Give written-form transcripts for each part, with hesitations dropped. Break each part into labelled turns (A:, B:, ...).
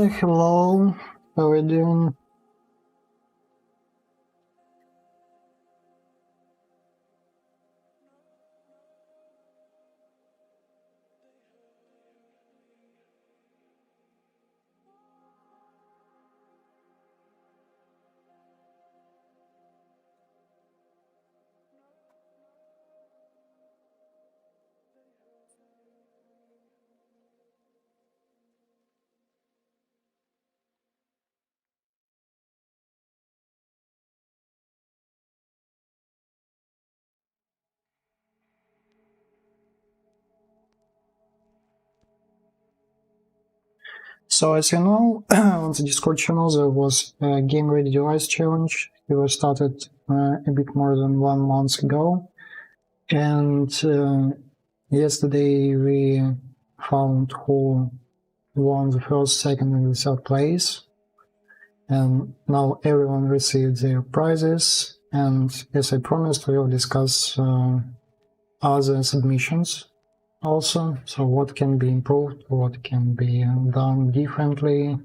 A: Hello, how are you doing? So as you know, on the Discord channel there was a Game Ready Device Challenge. It was started a bit more than 1 month ago. And yesterday we found who won the first, second and the third place. And now everyone received their prizes. And as I promised, we will discuss other submissions also, so what can be improved, what can be done differently,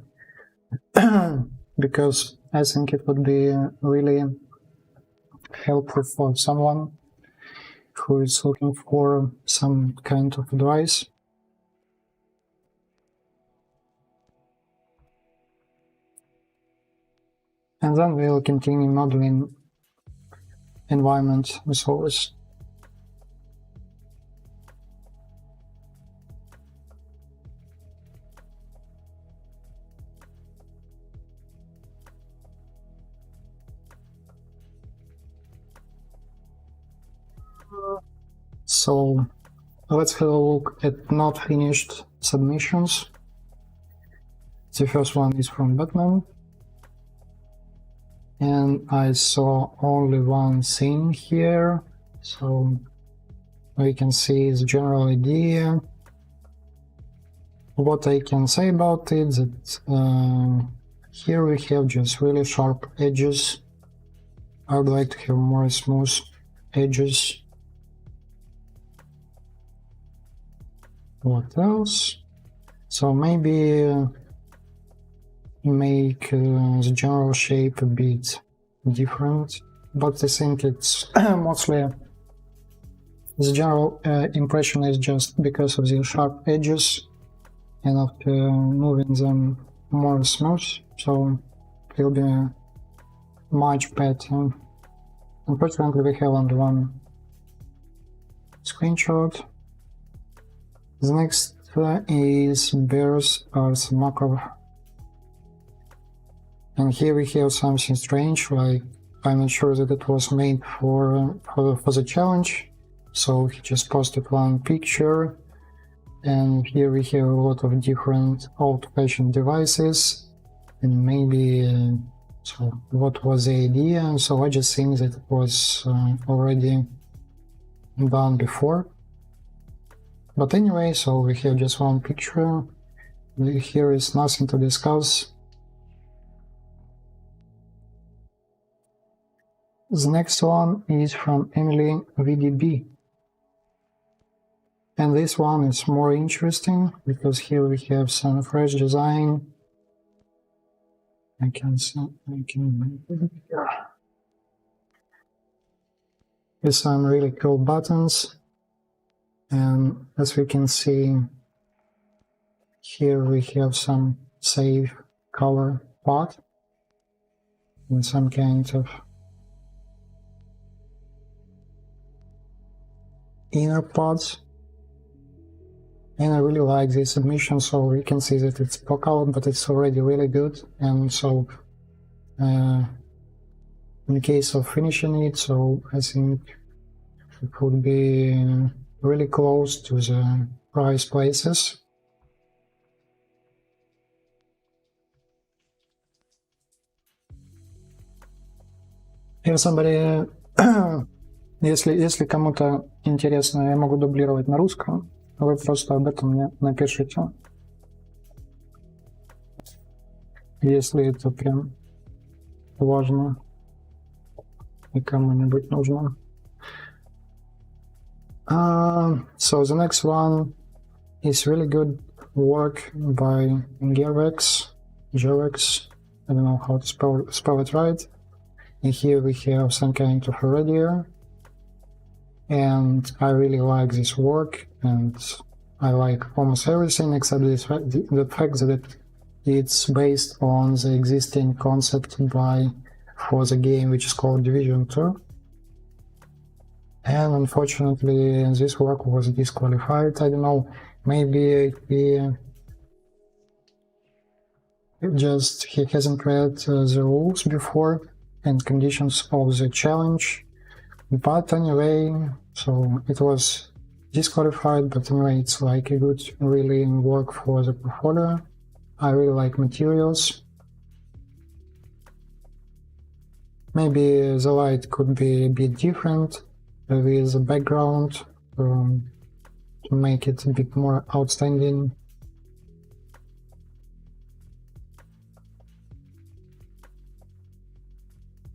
A: because I think it would be really helpful for someone who is looking for some kind of advice. And then we'll continue modeling environment as always. So let's have a look at not finished submissions. The first one is from Batman. And I saw only one thing here, so we can see the general idea. What I can say about it, that here we have just really sharp edges. I would like to have more smooth edges. What else? So maybe make the general shape a bit different, but I think it's mostly the general impression is just because of the sharp edges, and after moving them more smooth, so it will be much better. Unfortunately, we have only one screenshot. The next is Bears Arts Makov. And here we have something strange, like I'm not sure that it was made for the challenge. So he just posted one picture, and here we have a lot of different old-fashioned devices, and maybe so what was the idea? So I just think that it was already done before. But anyway, so we have just one picture. Here is nothing to discuss. The next one is from Emily VDB. And this one is more interesting because here we have some fresh design. I can make it here. With some really cool buttons. And as we can see, here we have some save color pot and some kind of inner pods. And I really like this submission, so we can see that it's poke out, but it's already really good. And so in the case of finishing it, so I think it would be really close to the price places. If somebody, если кому-то интересно, я могу дублировать на русском, вы просто об этом мне напишите, если это прям важно и кому-нибудь нужно. So the next one is really good work by Gearbox. Gerex, I don't know how to spell it right. And here we have some kind of a radiator. And I really like this work, and I like almost everything except the fact that it's based on the existing concept for the game, which is called Division 2. And unfortunately this work was disqualified. I don't know, maybe he hasn't read the rules before and conditions of the challenge. But anyway, so it was disqualified, but anyway, it's like a good really work for the portfolio. I really like materials. Maybe the light could be a bit different with the background to make it a bit more outstanding.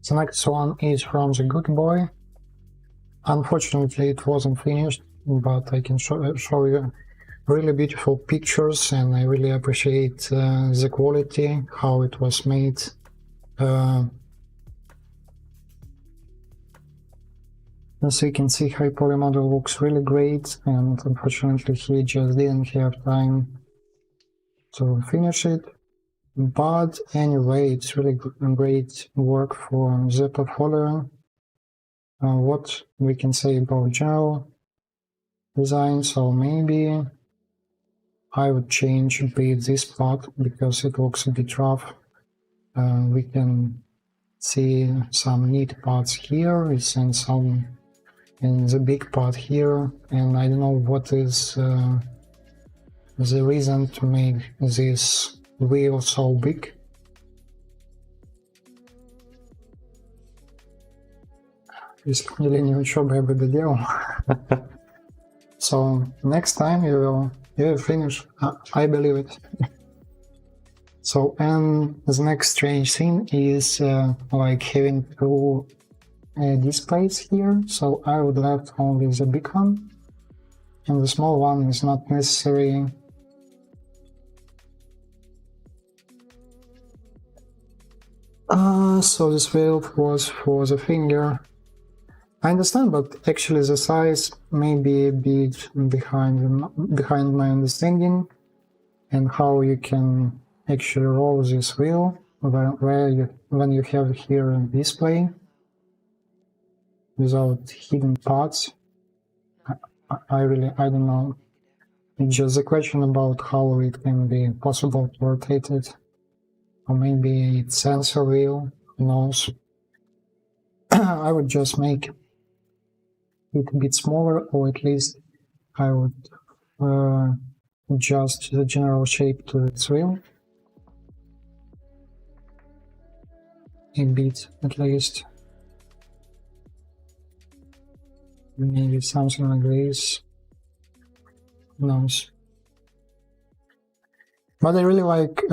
A: The next one is from the Good Boy. Unfortunately, it wasn't finished, but I can show you really beautiful pictures, and I really appreciate the quality, how it was made. As you can see, High Poly model looks really great, and unfortunately he just didn't have time to finish it. But anyway, it's really great work for the portfolio. What we can say about general design, so maybe I would change a bit this part because it looks a bit rough. We can see some neat parts here, and some in the big part here, and I don't know what is the reason to make this wheel so big. Исполнение учебы я бы доделал. So next time you will finish. I believe it. So, and the next strange thing is like having two displays here. So I would left only the big one, and the small one is not necessary. So this valve was for the finger. I understand, but actually the size may be a bit behind my understanding, and how you can actually roll this wheel when you have here a display without hidden parts. I don't know. It's just a question about how it can be possible to rotate it, or maybe it's sensor wheel, who knows. I would just make it a bit smaller, or at least I would adjust the general shape to its wheel a bit, at least. Maybe something like this. Who knows? But I really like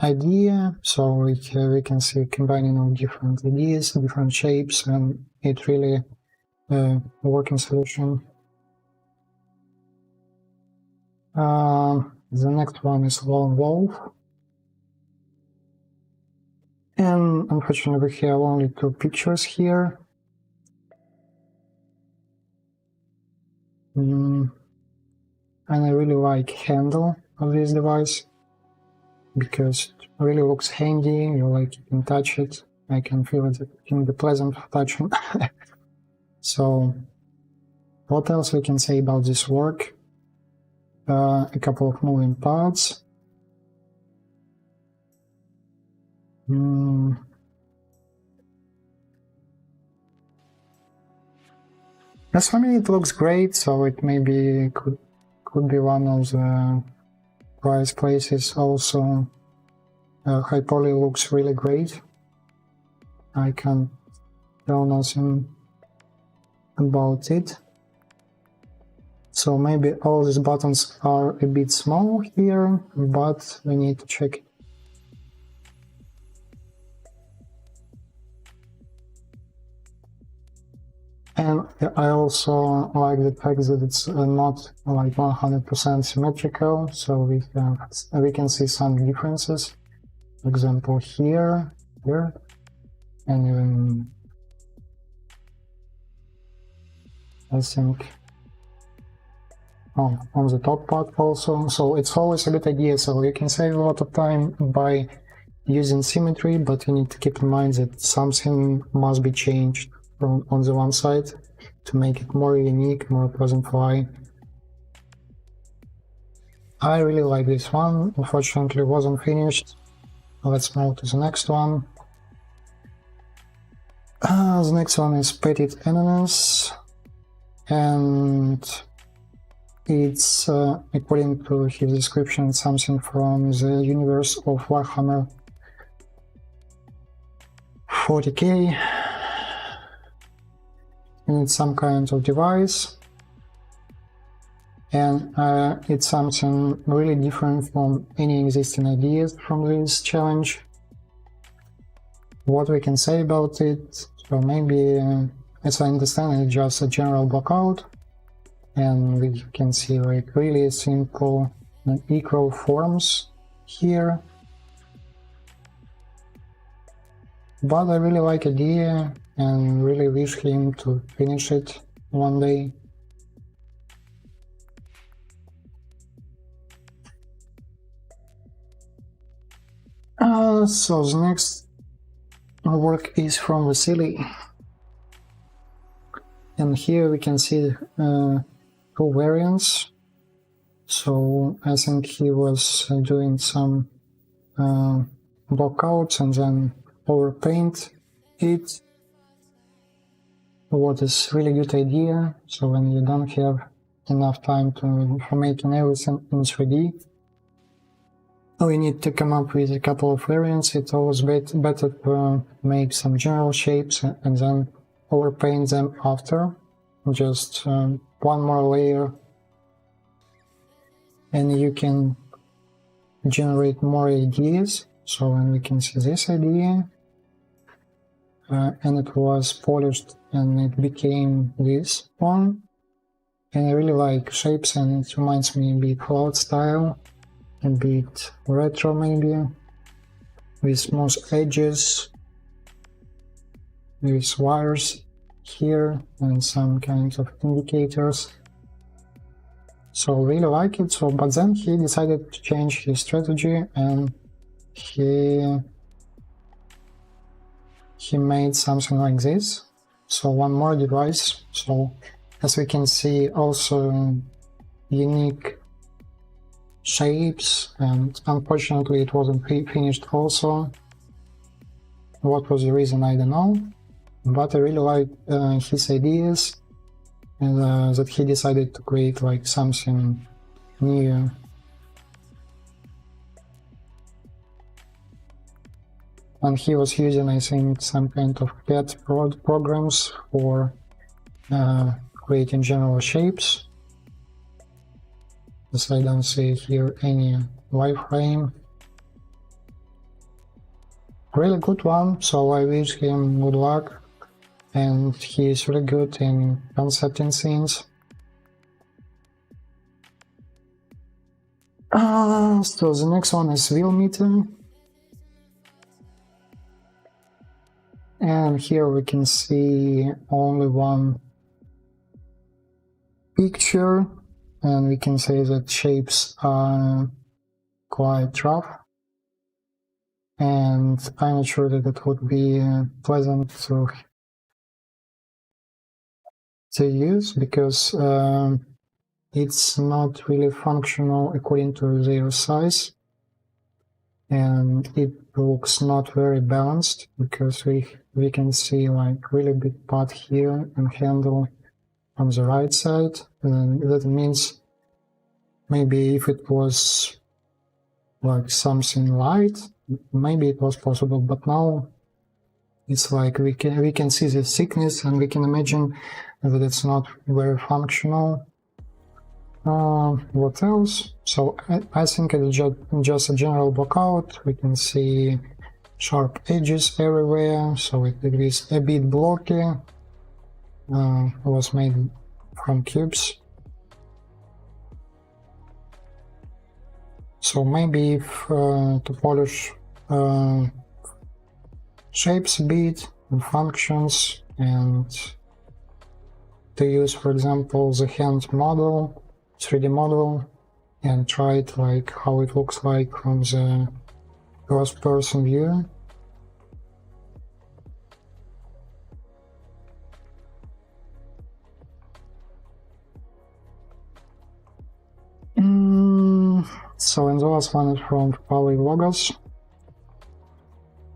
A: idea, so we can see combining of different ideas, different shapes, and it really working solution. The next one is Lone Wolf, and unfortunately we have only two pictures here. And I really like handle of this device because it really looks handy. You can touch it. I can feel it can be pleasant touching. So, what else we can say about this work? A couple of moving parts. As for me, it looks great, so it maybe could be one of the prize places. Also, High Poly looks really great. I can't tell nothing about it. So maybe all these buttons are a bit small here, but we need to check it. And I also like the fact that it's not like 100% symmetrical, so we can see some differences. For example, here, and even I think on the top part also. So it's always a good idea. So you can save a lot of time by using symmetry, but you need to keep in mind that something must be changed on the one side to make it more unique, more pleasant for eye. I really like this one. Unfortunately, it wasn't finished. Let's move to the next one. The next one is Petit Ananas, and it's, according to his description, something from the universe of Warhammer 40k, and it's some kind of device, and it's something really different from any existing ideas from this challenge. What we can say about it, so maybe, as I understand, it's just a general blockout, and we can see like really simple equal forms here. But I really like idea and really wish him to finish it one day. So the next work is from Vasily, and here we can see two variants. So I think he was doing some blockouts and then overpaint it, what is really good idea. So when you don't have enough time for making everything in 3D, we need to come up with a couple of variants. It's always better to make some general shapes and then overpaint them after, just one more layer, and you can generate more ideas. So when we can see this idea, and it was polished and it became this one, and I really like shapes, and it reminds me a bit cloud style, a bit retro maybe, with smooth edges, with wires here and some kind of indicators. So really like it. So but then he decided to change his strategy, and he made something like this. So one more device. So as we can see, also unique shapes, and unfortunately it wasn't finished also. What was the reason, I don't know, but I really like his ideas, and that he decided to create like something new. And he was using, I think, some kind of CAD programs for creating general shapes. As I don't see here any wireframe. Really good one, so I wish him good luck, and he is really good in concepting scenes. So the next one is Wheel Meter. And here we can see only one picture, and we can say that shapes are quite rough, and I'm not sure that it would be pleasant to use, because it's not really functional according to their size, and it looks not very balanced, because we can see like really big part here and handle on the right side, and that means maybe if it was like something light, maybe it was possible, but now it's like we can see the thickness, and we can imagine that it's not very functional. What else? So I think it's just a general blockout. We can see sharp edges everywhere, so it is a bit blocky. Was made from cubes. So maybe if to polish shapes a bit and functions, and to use, for example, the hand model, 3D model, and try it like how it looks like from the first person view. So, and the last one is from Poly Logos,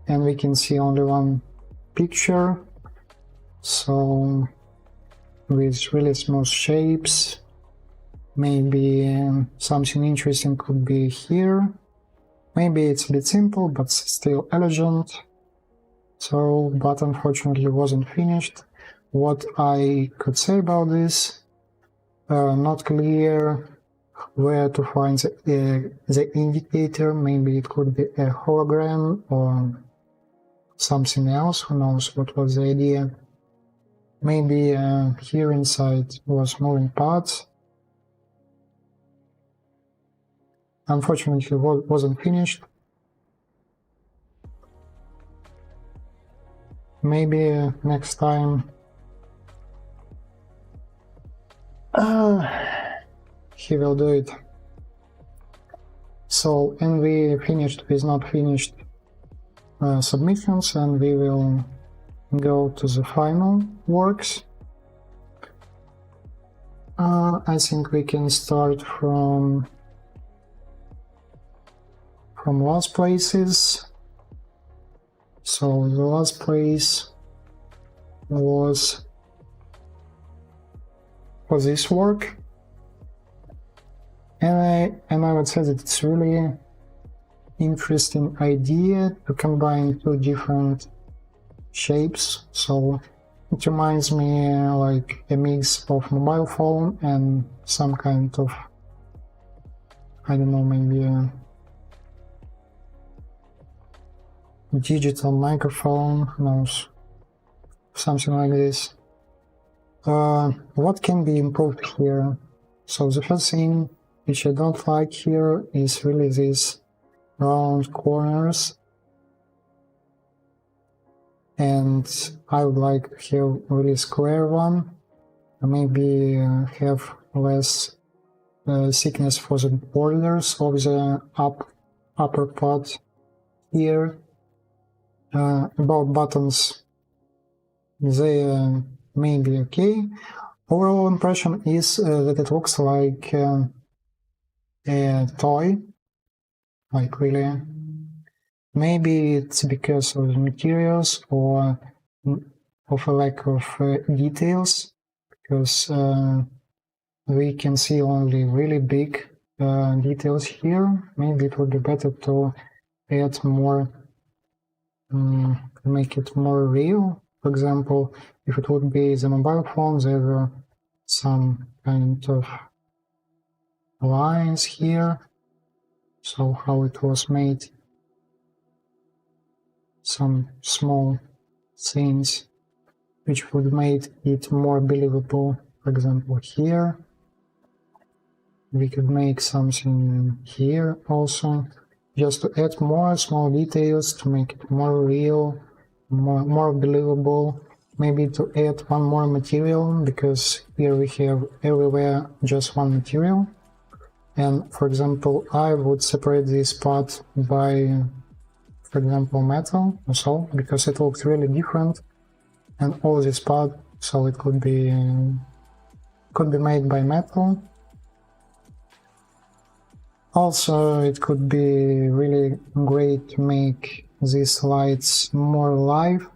A: and we can see only one picture, so with really smooth shapes. Maybe something interesting could be here. Maybe it's a bit simple, but still elegant. So, but unfortunately wasn't finished. What I could say about this, not clear where to find the indicator. Maybe it could be a hologram or something else, who knows what was the idea. Maybe here inside was moving parts. Unfortunately wasn't finished. Maybe next time he will do it. So, and we finished with not finished submissions, and we will go to the final works. I think we can start from last places. So the last place was for this work, and I would say that it's really interesting idea to combine two different shapes. So it reminds me like a mix of mobile phone and some kind of, I don't know, maybe a digital microphone, who knows, something like this. What can be improved here? So the first thing which I don't like here is really these round corners, and I would like to have really square one, maybe have less thickness for the borders of the upper part here. About buttons, they may be okay. Overall impression is that it looks like a toy, like really. Maybe it's because of the materials or of a lack of details, because we can see only really big details here. Maybe it would be better to add more, make it more real. For example, if it would be the mobile phone, there were some kind of lines here, so how it was made, some small things which would make it more believable. For example, here we could make something here also, just to add more small details to make it more real, more believable. Maybe to add one more material, because here we have everywhere just one material. And for example, I would separate this part by, for example, metal or so, because it looks really different. And all this part, so it could be made by metal. Also, it could be really great to make these lights more live,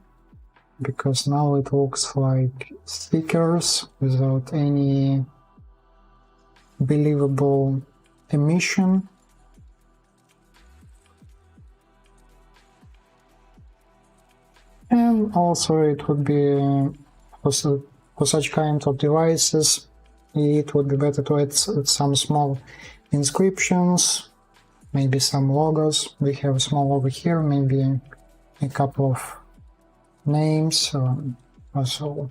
A: because now it looks like stickers without any believable emission. And also it would be, for such kind of devices, it would be better to add some small inscriptions, maybe some logos. We have a small logo here, maybe a couple of names, also,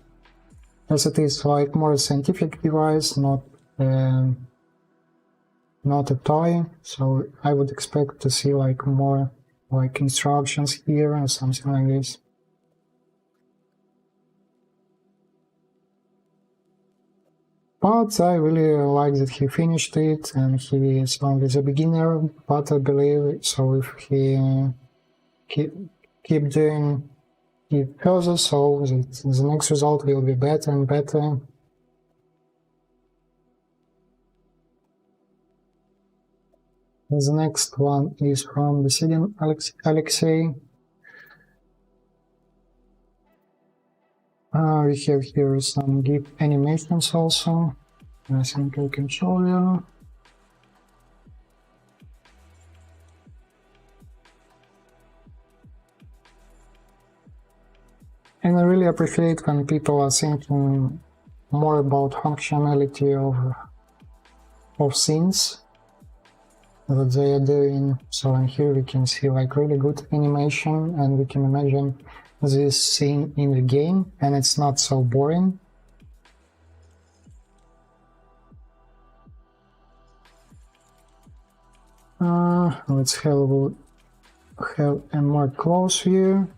A: as it is like more scientific device, not a toy. So I would expect to see like more like instructions here or something like this. But I really like that he finished it, and he is only the beginner, but I believe so if he keep doing it further, so the next result will be better and better. The next one is from the second Alexei. We have here some GIF animations also. I think I can show you. And I really appreciate when people are thinking more about functionality of scenes that they are doing. So in here we can see like really good animation, and we can imagine this scene in the game, and it's not so boring. Let's have a more close view.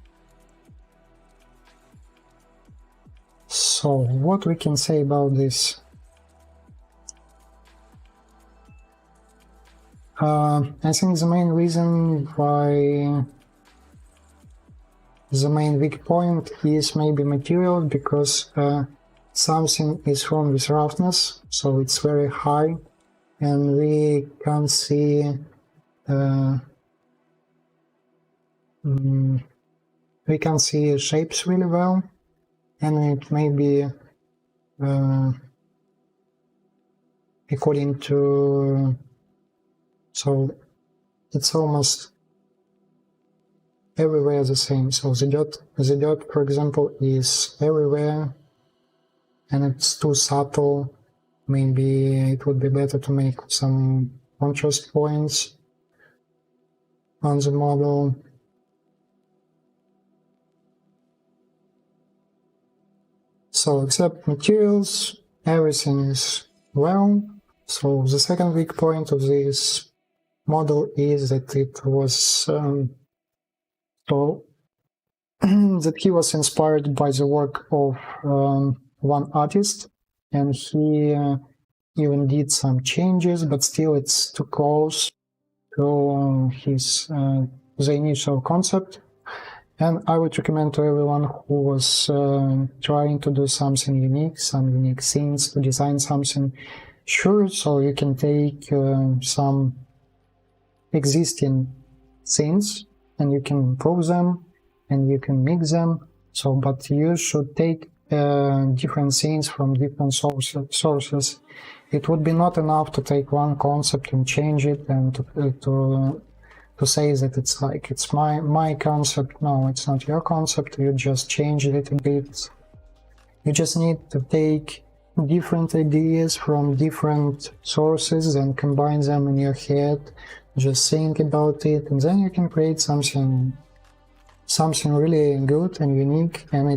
A: So what we can say about this? I think the main reason why the main weak point is maybe material, because something is wrong with roughness, so it's very high, and we can't see shapes really well, and it may be according to, so it's almost everywhere the same. So the dot, for example, is everywhere, and it's too subtle. Maybe it would be better to make some contrast points on the model. So except materials, everything is well. So the second weak point of this model is that it was that he was inspired by the work of one artist, and he even did some changes, but still it's too close to the initial concept. And I would recommend to everyone who was trying to do something unique, some unique scenes, to design something. Sure, so you can take some existing scenes and you can improve them and you can mix them. So, but you should take different scenes from different sources. It would be not enough to take one concept and change it and to say that it's like it's my concept. No, it's not your concept. You just change it a bit. You just need to take different ideas from different sources and combine them in your head. Just think about it, and then you can create something really good and unique. And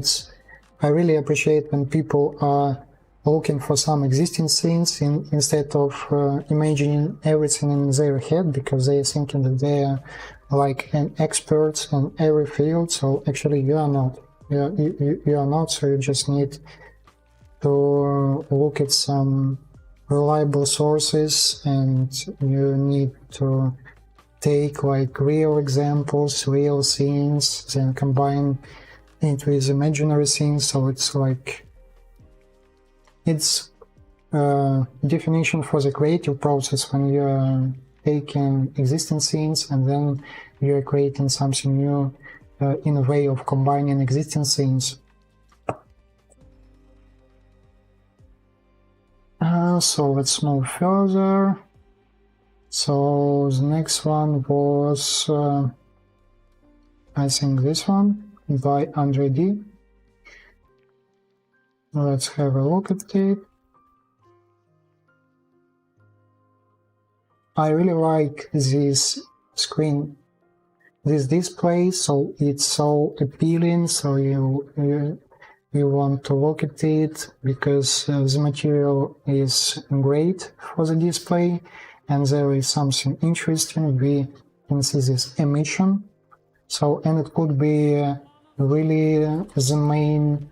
A: I really appreciate when people are looking for some existing scenes instead of imagining everything in their head, because they are thinking that they are like an expert in every field. So actually you are not. You are not. So you just need to look at some reliable sources, and you need to take like real examples, real scenes, then combine it with imaginary scenes. So it's like it's definition for the creative process when you're taking existing scenes and then you're creating something new in a way of combining existing scenes. So let's move further. So the next one was I think this one by Andre D. Let's have a look at it. I really like this screen, this display, so it's so appealing, so you want to look at it because the material is great for the display, and there is something interesting. We can see this emission So, and it could be really the main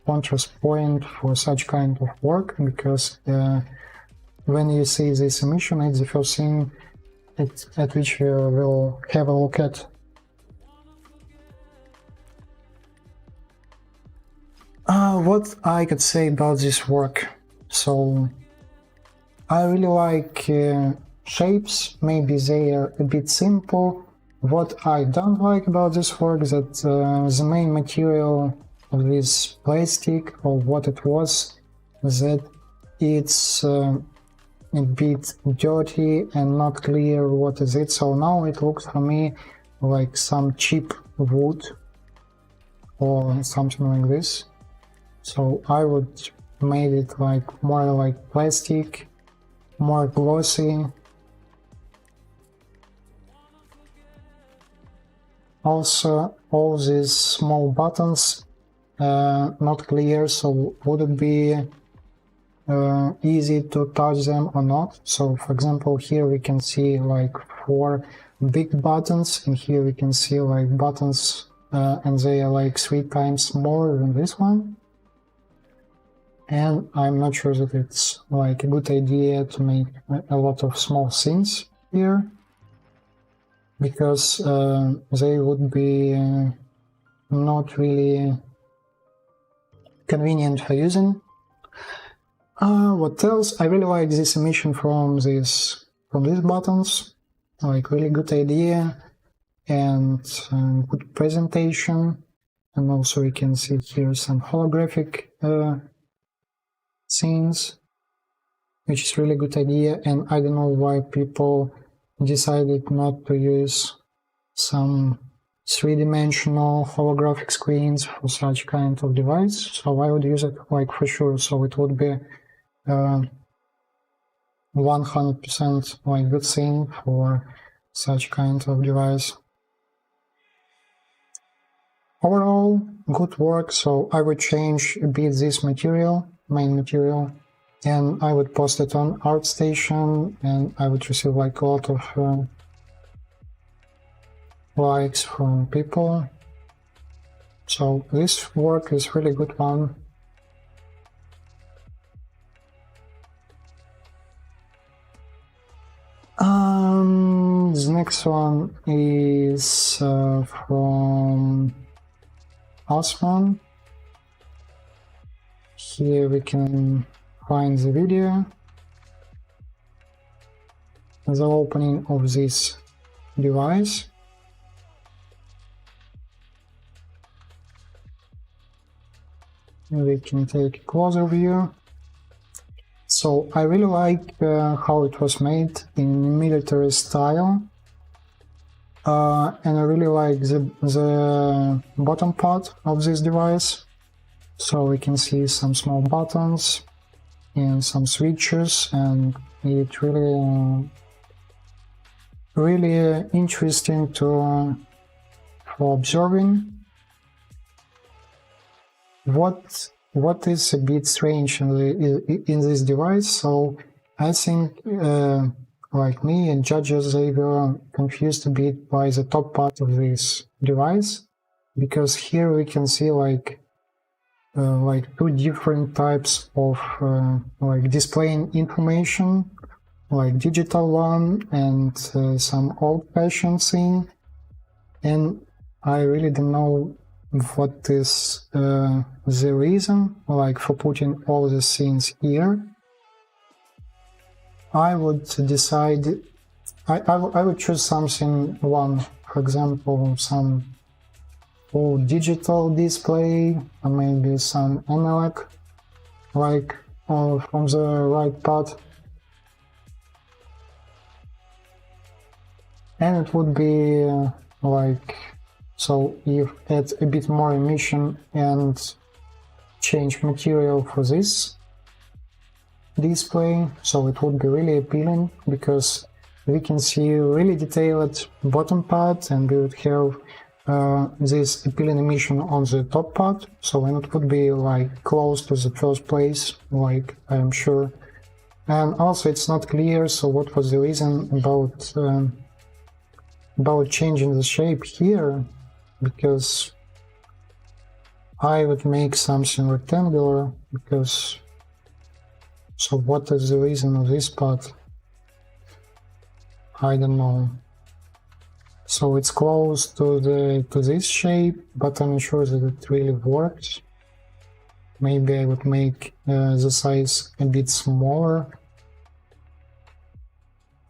A: contrast point for such kind of work, because when you see this emission, it's the first thing at which you will have a look at. What I could say about this work? So I really like shapes, maybe they are a bit simple. What I don't like about this work is that the main material of this plastic, or what it was, that it's a bit dirty and not clear what is it. So now it looks for me like some cheap wood or something like this. So I would make it like more like plastic, more glossy. Also, all these small buttons not clear, so would it be easy to touch them or not? So for example, here we can see like 4 big buttons, and here we can see like buttons and they are like 3 times smaller than this one. And I'm not sure that it's like a good idea to make a lot of small things here, because they would be not really convenient for using. What else? I really like this emission from these buttons, like really good idea and good presentation. And also you can see here some holographic scenes, which is really good idea. And I don't know why people decided not to use some 3-dimensional holographic screens for such kind of device. So I would use it like for sure. So it would be 100% like good thing for such kind of device. Overall, good work. So I would change a bit this material, main material, and I would post it on ArtStation, and I would receive like a lot of likes from people. So this work is really good one. The next one is from Osman. Here we can find the video, the opening of this device. We can take a closer view. So I really like how it was made in military style, and I really like the bottom part of this device. So we can see some small buttons and some switches, and it's really interesting for observing. What is a bit strange in this device? So I think like me and judges, they were confused a bit by the top part of this device, because here we can see like 2 different types of like displaying information, like digital one and some old-fashioned thing, and I really don't know what is the reason like for putting all these things here. I would decide, I would choose something one, for example, some full digital display, or maybe some analog, like from the right part. And it would be like, so you add a bit more emission and change material for this display, so it would be really appealing, because we can see really detailed bottom part, and we would have this appealing emission on the top part, so it would be like close to the first place, like I'm sure. And also it's not clear, so what was the reason about about changing the shape here, because I would make something rectangular, because so what is the reason of this part? I don't know. So it's close to this shape, but I'm not sure that it really works. Maybe I would make the size a bit smaller.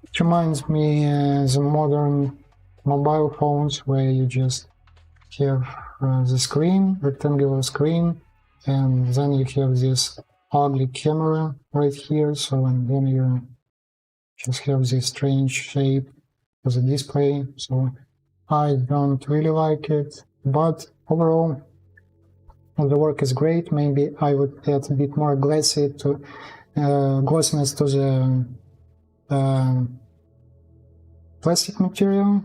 A: It reminds me the modern mobile phones where you just have the screen, rectangular screen, and then you have this ugly camera right here, so and then you just have this strange shape as a display. So I don't really like it, but overall the work is great. Maybe I would add a bit more glossiness to the plastic material.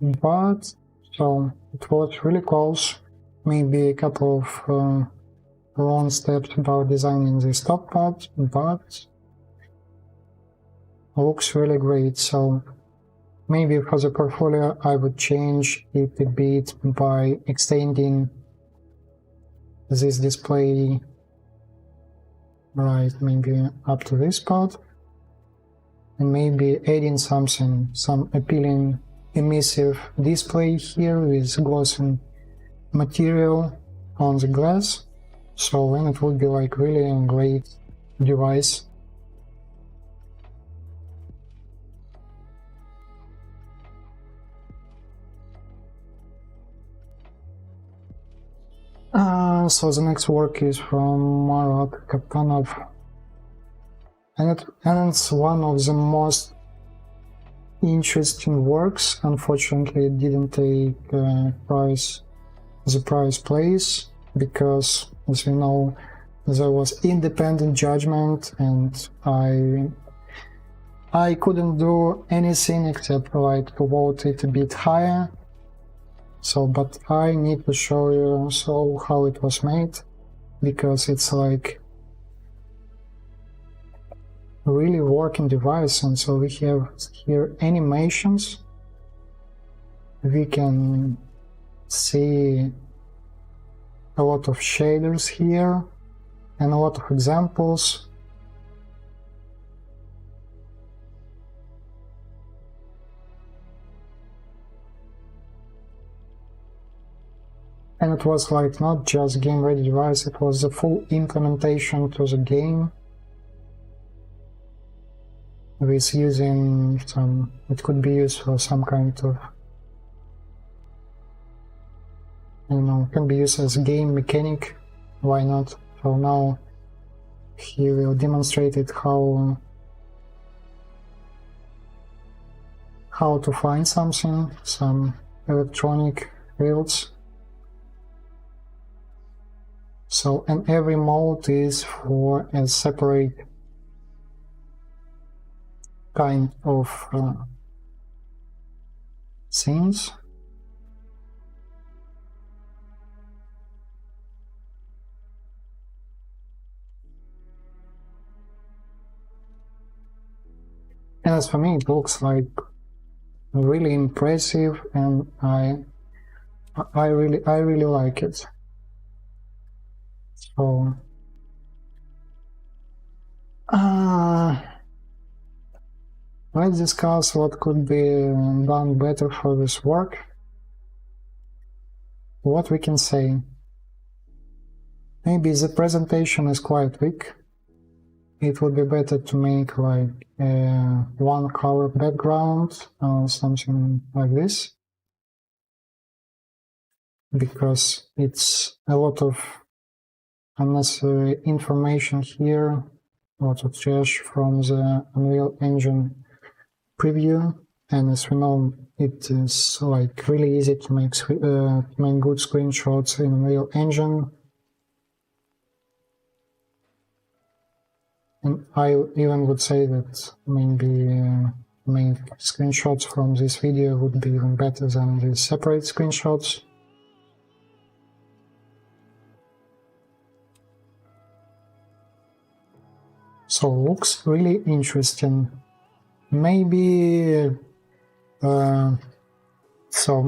A: But so it was really close. Maybe a couple of wrong steps about designing this top part, but looks really great. So maybe for the portfolio I would change it a bit by extending this display right maybe up to this part, and maybe adding some appealing emissive display here with glossy material on the glass, so then it would be like really a great device. So the next work is from Marat Katanov, and it's one of the most interesting works. Unfortunately, it didn't take the prize place, because, as we know, there was independent judgment, and I couldn't do anything except like to vote it a bit higher. So, but I need to show you how it was made, because it's like really working device. And so we have here animations. We can see a lot of shaders here and a lot of examples. And it was like not just game ready device, it was the full implementation to the game with using it could be used for some kind of, can be used as game mechanic, why not? So now he will demonstrate it how to find something, some electronic fields. So, and every mode is for a separate kind of scenes. And as for me, it looks like really impressive, and I really like it. So let's discuss what could be done better for this work. What we can say, maybe the presentation is quite weak. It would be better to make like one color background or something like this, because it's a lot of unnecessary information here, a lot of trash from the Unreal Engine preview. And as we know, it is like really easy to make good screenshots in Unreal Engine. And I even would say that maybe main screenshots from this video would be even better than the separate screenshots. So looks really interesting. Maybe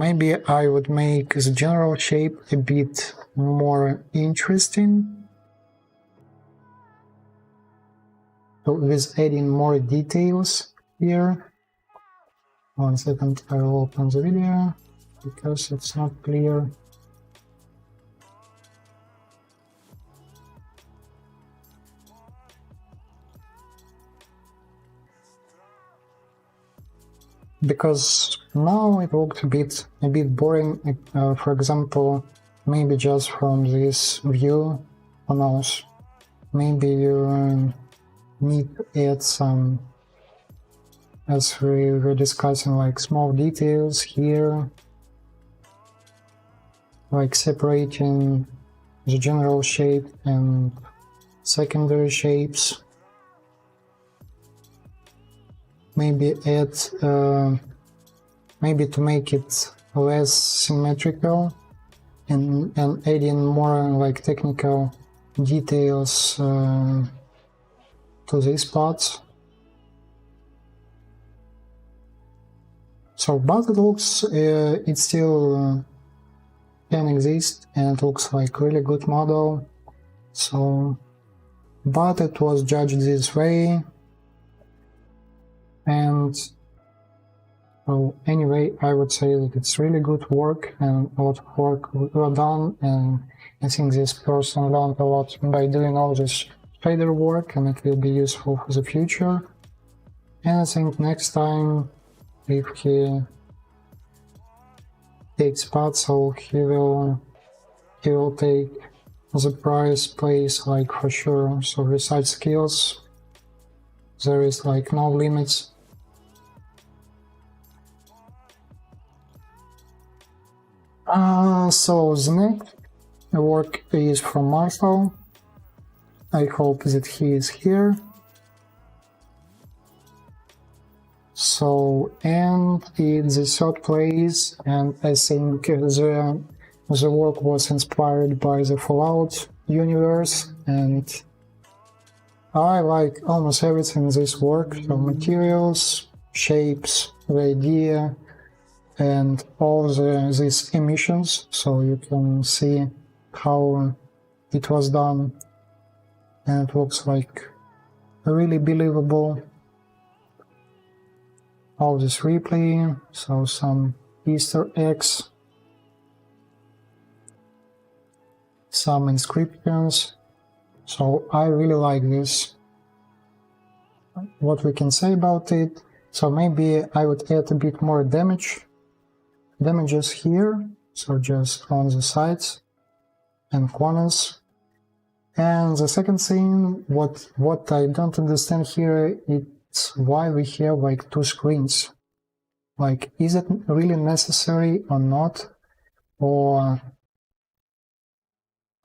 A: maybe I would make the general shape a bit more interesting, with adding more details here. 1 second, I will open the video because it's not clear. Because now it looked a bit boring. For example, maybe just from this view, who knows, maybe you need to add some, as we were discussing, like small details here, like separating the general shape and secondary shapes. Maybe add, maybe to make it less symmetrical, and adding more like technical details to these parts. So, but it looks, it still can exist, and it looks like really good model. So, but it was judged this way. And well, anyway, I would say that it's really good work, and a lot of work was done, and I think this person learned a lot by doing all this shader work, and it will be useful for the future. And I think next time, if he takes part, so he will take the prize place, like, for sure. So besides skills, there is like no limits. So the next work is from Marshall. I hope that he is here. So, and it's the third place, and I think the work was inspired by the Fallout universe, and I like almost everything in this work, so materials, shapes, the idea, and all these emissions, so you can see how it was done, and it looks like really believable. All this replay, so some Easter eggs, some inscriptions, so I really like this. What we can say about it, so maybe I would add a bit more damages here, so just on the sides and corners. And the second thing, what I don't understand here, it's why we have like two screens. Like, is it really necessary or not? Or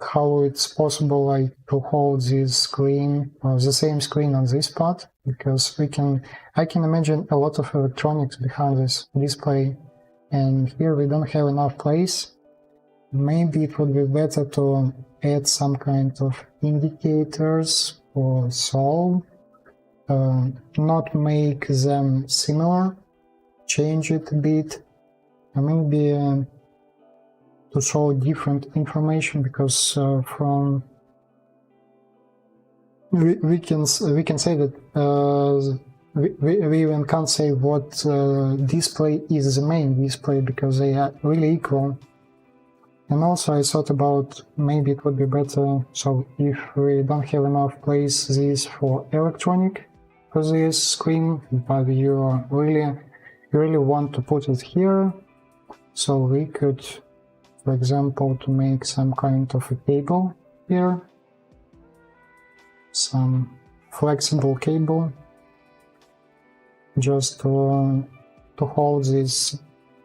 A: how it's possible, like, to hold this screen or the same screen on this part? Because I can imagine a lot of electronics behind this display, and here we don't have enough place. Maybe it would be better to add some kind of indicators or so, not make them similar, change it a bit, and maybe to show different information, because from we can say that we even can't say what display is the main display, because they are really equal. And also I thought about maybe it would be better, so if we don't have enough place this for electronic for this screen, but you really want to put it here, so we could, for example, to make some kind of a cable here, some flexible cable, just to hold this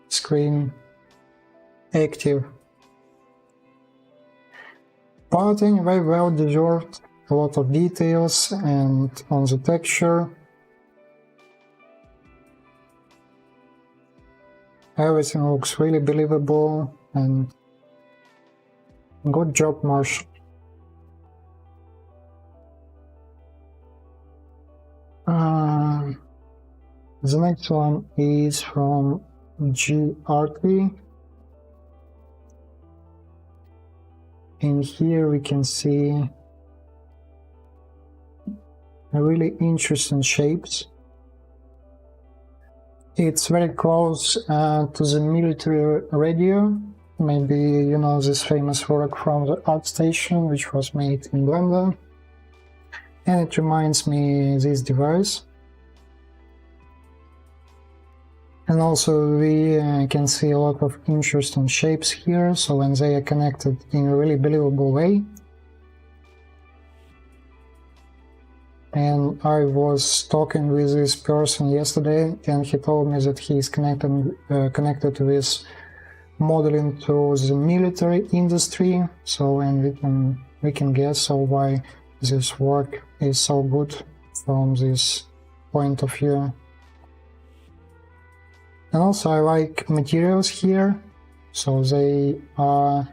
A: screen active. But anyway, well deserved, a lot of details, and on the texture everything looks really believable, and good job, Marshall. The next one is from GRT. And here we can see really interesting shapes. It's very close to the military radio. Maybe you know this famous work from the ArtStation, which was made in Blender. And it reminds me this device. And also we can see a lot of interesting shapes here, so when they are connected in a really believable way. And I was talking with this person yesterday, and he told me that he is connected with modeling to the military industry. So, and we can guess so why this work is so good from this point of view. And also I like materials here, so they are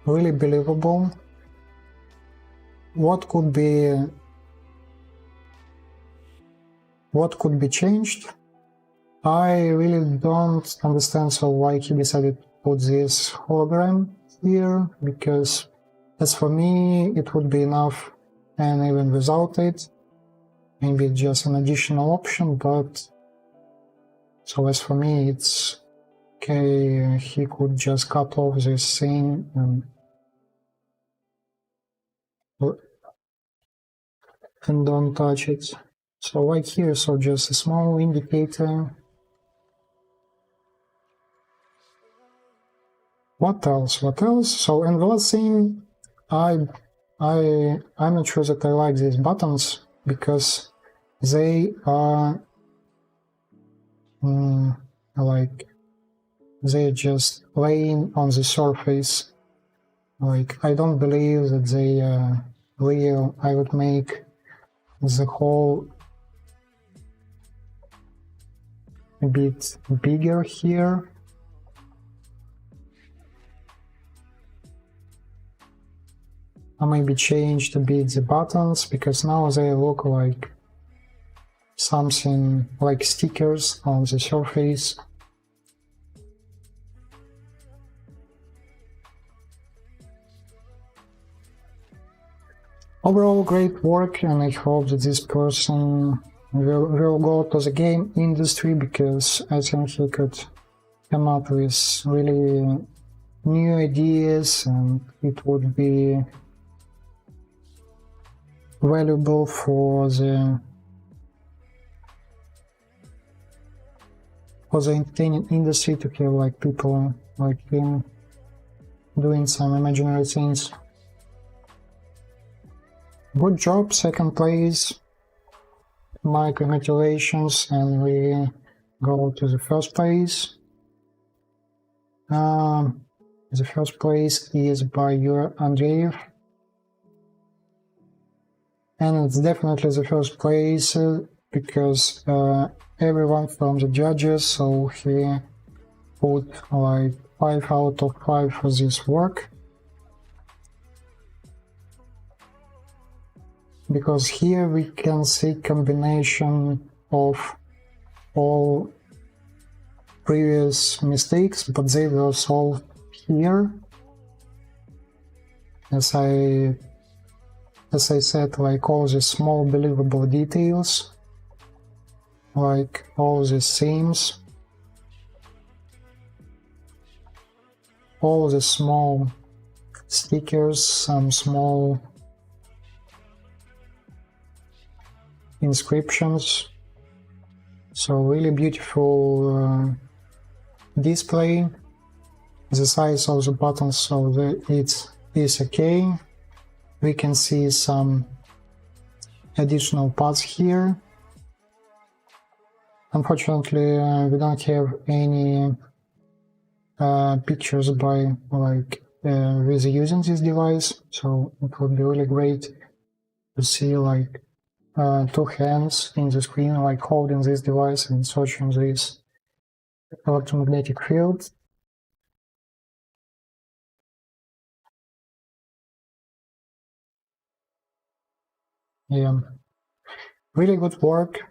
A: really believable. What could be changed? I really don't understand so why he decided to put this hologram here, because as for me it would be enough, and even without it, maybe just an additional option, but so as for me it's okay, he could just cut off this thing and don't touch it. So right here, so just a small indicator. What else? So, and the last thing, I'm not sure that I like these buttons, because they are like they're just laying on the surface. Like, I don't believe that they are real. I would make the hole a bit bigger here. I maybe changed a bit the buttons, because now they look like something like stickers on the surface. Overall, great work, and I hope that this person will go to the game industry, because I think he could come up with really new ideas, and it would be valuable for the entertainment industry to have like people like him doing some imaginary things. Good job, second place. My congratulations, and we go to the first place. The first place is by Yuri Andreev, and it's definitely the first place because everyone from the judges, so he put like 5 out of 5 for this work. Because here we can see combination of all previous mistakes, but they were solved here. As I said, like all the small believable details, like all the themes, all the small stickers, some small inscriptions. So really beautiful display. The size of the buttons, so that it is okay. We can see some additional parts here. Unfortunately, we don't have any pictures by like with using this device, so it would be really great to see like 2 hands in the screen, like holding this device and searching this electromagnetic field. Yeah, really good work.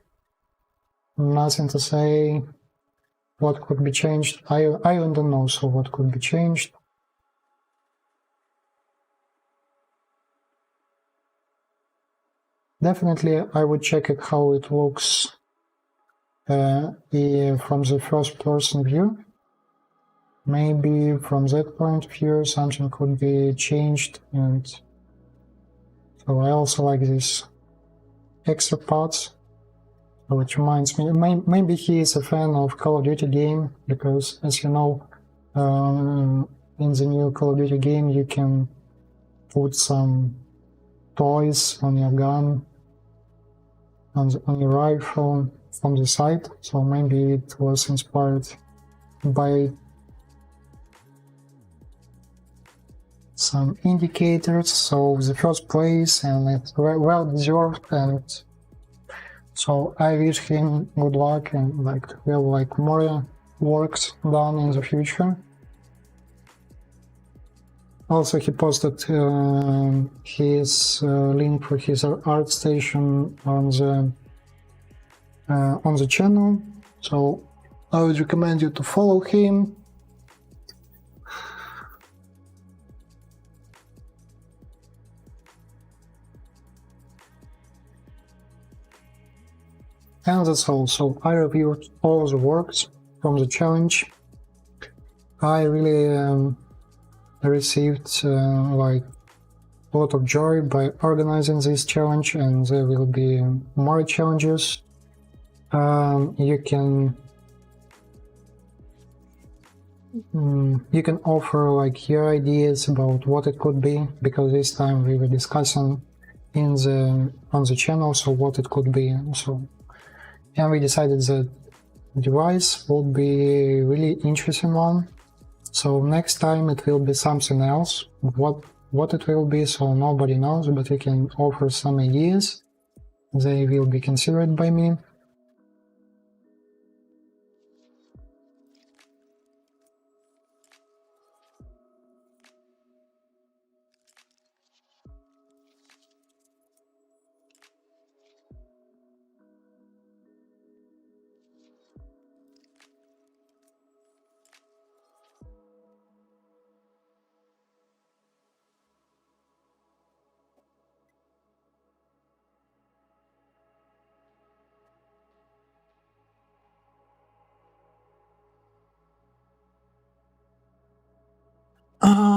A: nothing to say. What could be changed? I don't know, so what could be changed? Definitely I would check it how it looks from the first person view. Maybe from that point of view something could be changed, and so I also like this extra parts, which reminds me, maybe he is a fan of Call of Duty game, because as you know, in the new Call of Duty game you can put some toys on your gun, on your rifle from the side, so maybe it was inspired by some indicators. So the first place, and it's well deserved, and so I wish him good luck and more works done in the future. Also, he posted his link for his ArtStation on the channel, so I would recommend you to follow him. And that's all. So I reviewed all the works from the challenge. I really received like a lot of joy by organizing this challenge, and there will be more challenges. You can offer like your ideas about what it could be, because this time we were discussing on the channel, so what it could be. So, and we decided that device will be a really interesting one. So next time it will be something else. What it will be, so nobody knows, but we can offer some ideas. They will be considered by me.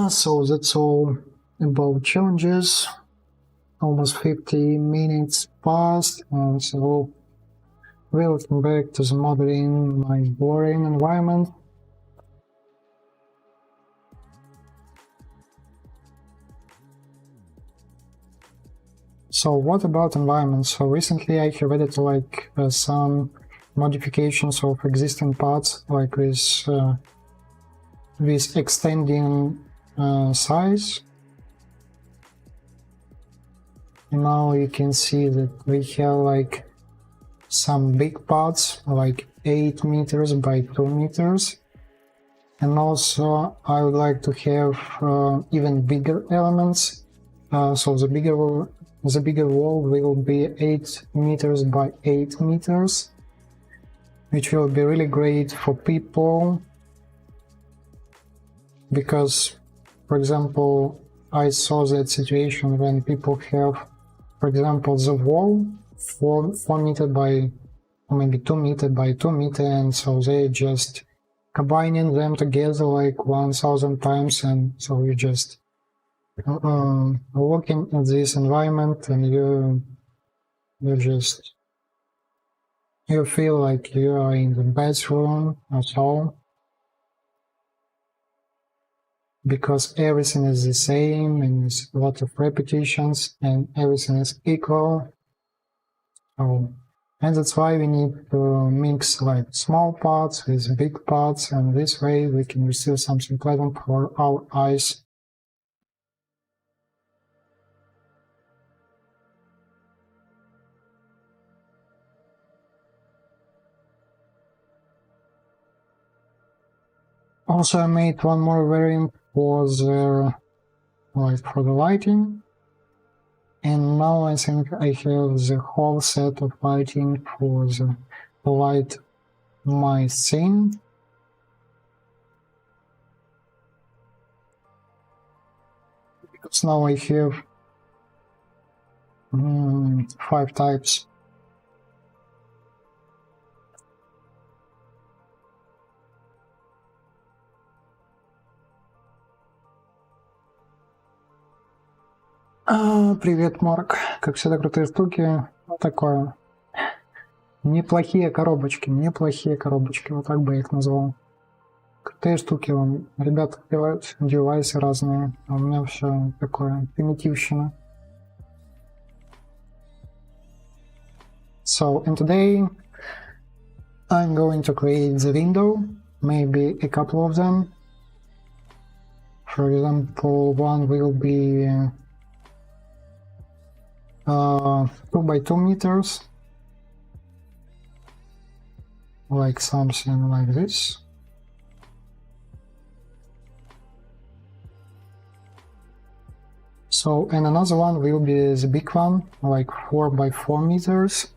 A: So that's all about challenges. Almost 50 minutes passed, and so welcome back to the modeling my boring environment. So what about environment? So recently I have added like some modifications of existing parts, like with extending size. And now you can see that we have like some big parts, like 8 meters by 2 meters. And also I would like to have even bigger elements. So the bigger wall will be 8 meters by 8 meters, which will be really great for people, because, for example, I saw that situation when people have, for example, the wall 4 meter by, or maybe 2 meter by 2 meter, and so they just combining them together like 1000 times, and so you just looking at this environment, and you feel like you are in the bathroom or so, because everything is the same and there's a lot of repetitions and everything is equal. And that's why we need to mix like small parts with big parts, and this way we can receive something pleasant for our eyes. Also, I made one more variant for the lighting, and now I think I have the whole set of lighting for the light my scene. Because now I have 5 types. Привет, Марк. Как всегда, крутые штуки. Вот такое. Неплохие коробочки, вот так бы я их назвал. Крутые штуки, вон, ребята делают девайсы разные, а у меня все такое, примитивщина. So, and today I'm going to create the window, maybe a couple of them. For example, one will be 2 by 2 meters, like something like this. So, and another one will be the big one, like 4 by 4 meters.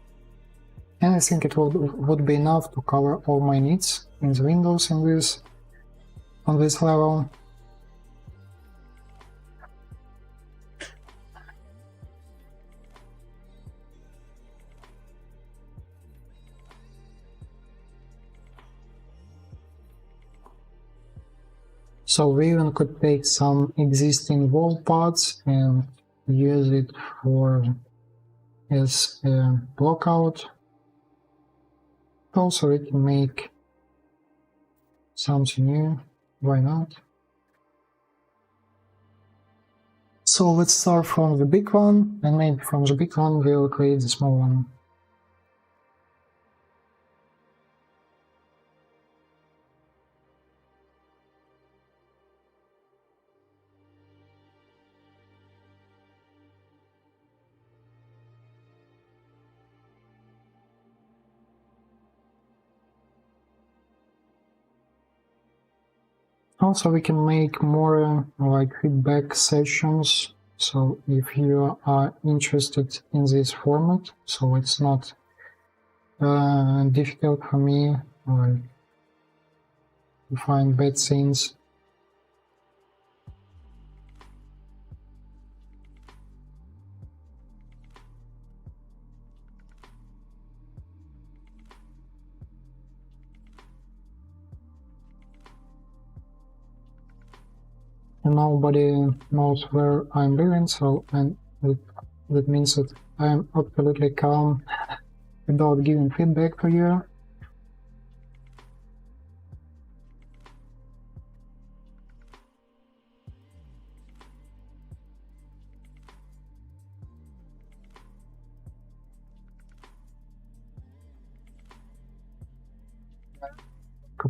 A: And I think it would be enough to cover all my needs in the windows on this level. So we even could take some existing wall parts and use it as a blockout. Also we can make something new, why not? So let's start from the big one, and maybe from the big one we'll create the small one. Also, we can make more like feedback sessions. So if you are interested in this format, so it's not difficult for me like to find bad scenes. Nobody knows where I'm living, so that means that I'm absolutely calm about giving feedback to you.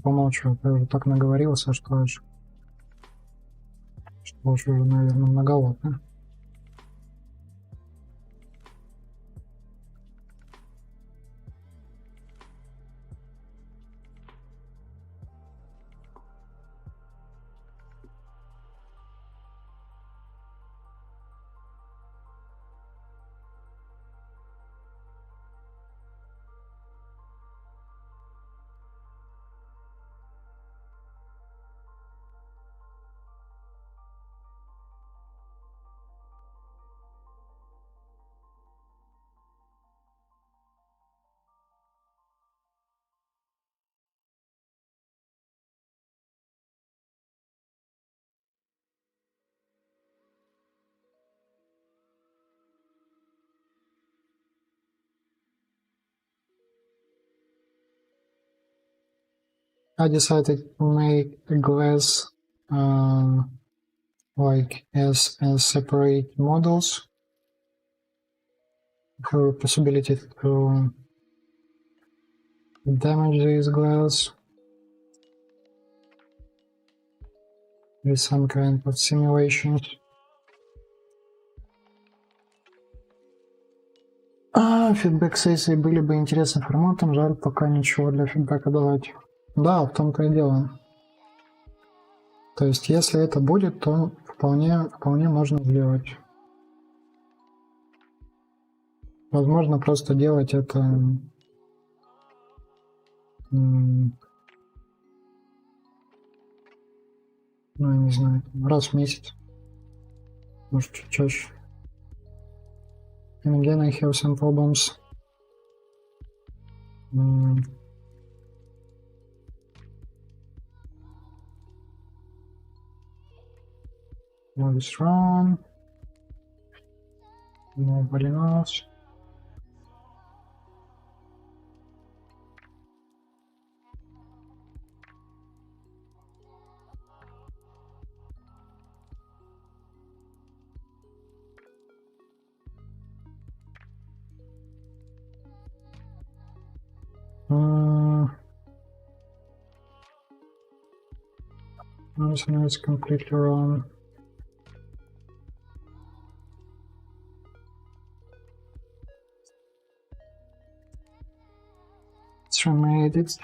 A: Помолчу, я уже так наговорился, что уже, наверное, многовато. I decided to make a glass like as separate models. Have a possibility to damage this glass with some kind of simulations. Фидбэк-сессии были бы интересным форматом, жаль, пока ничего для фидбэка давать. Да, в том-то и дело. То есть, если это будет, то вполне можно сделать. Возможно, просто делать это Ну, я не знаю, раз в месяц, может чуть чаще. And again, I have some problems. What is wrong? Nobody knows. Honestly, it's completely wrong. It's remade it.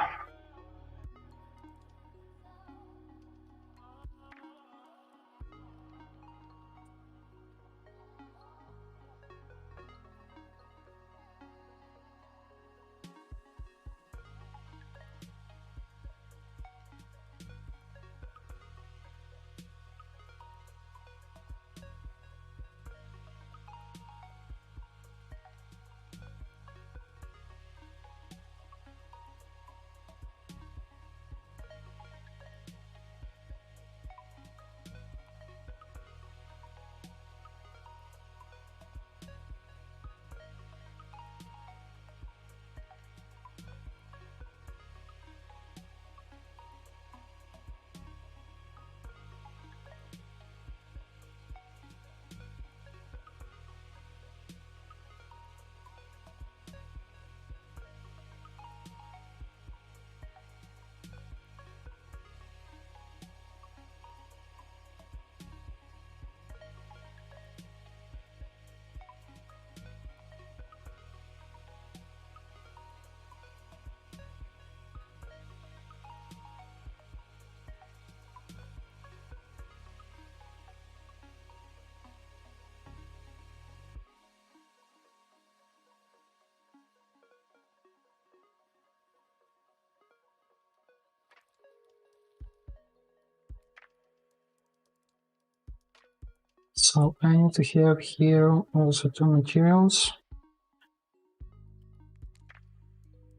A: So I need to have here also two materials.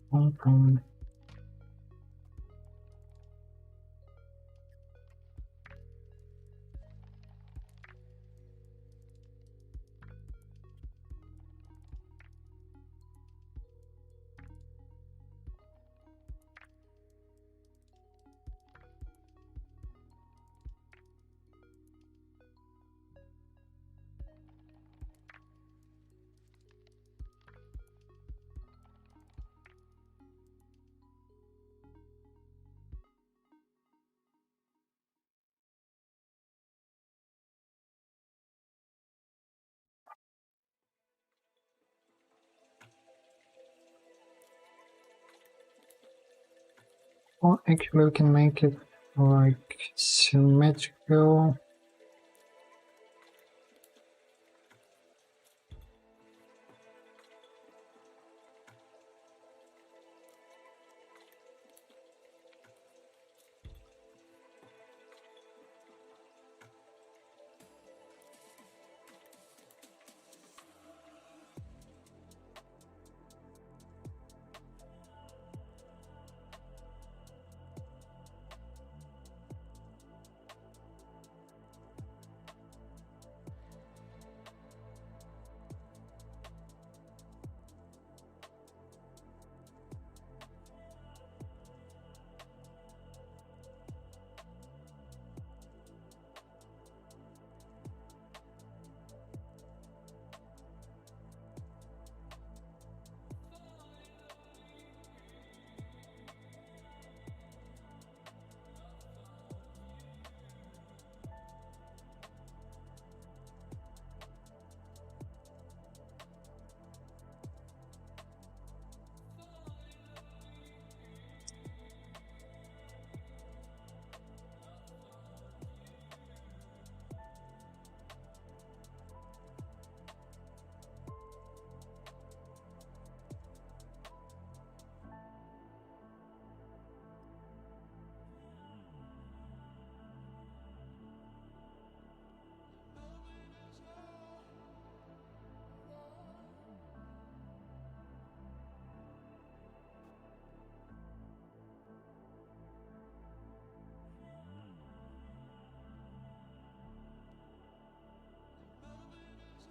A: One from or actually we can make it like symmetrical.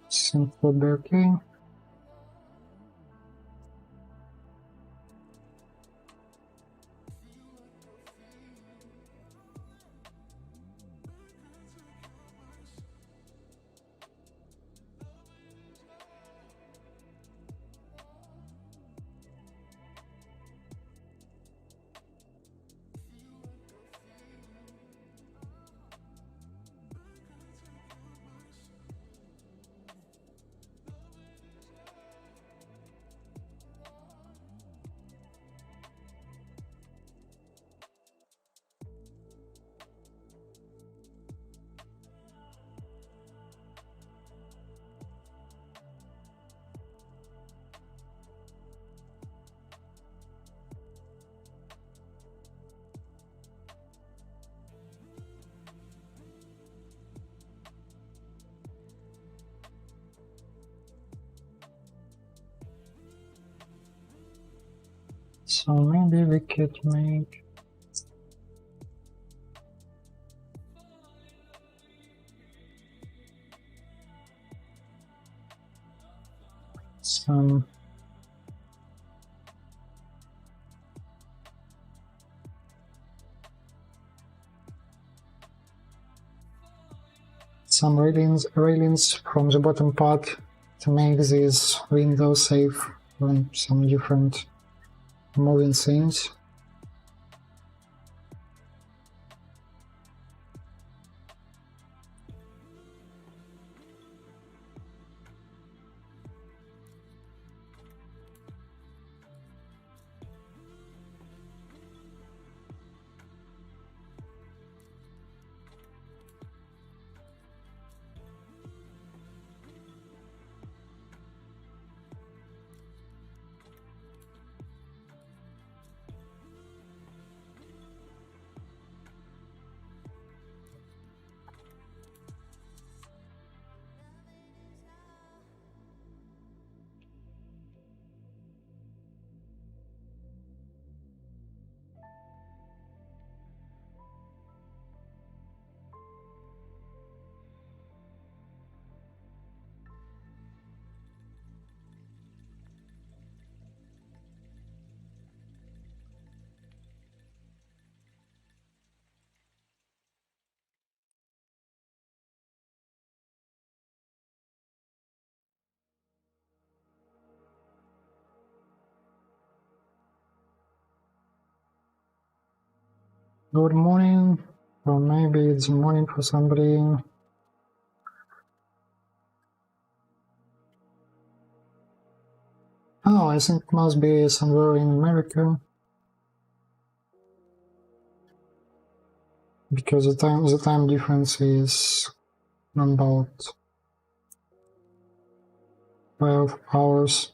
A: Zen BBQ. So maybe we could make some railings from the bottom part to make this window safe from some different moving things. Good morning, or maybe it's morning for somebody. Oh, I think it must be somewhere in America, because the time difference is about 12 hours.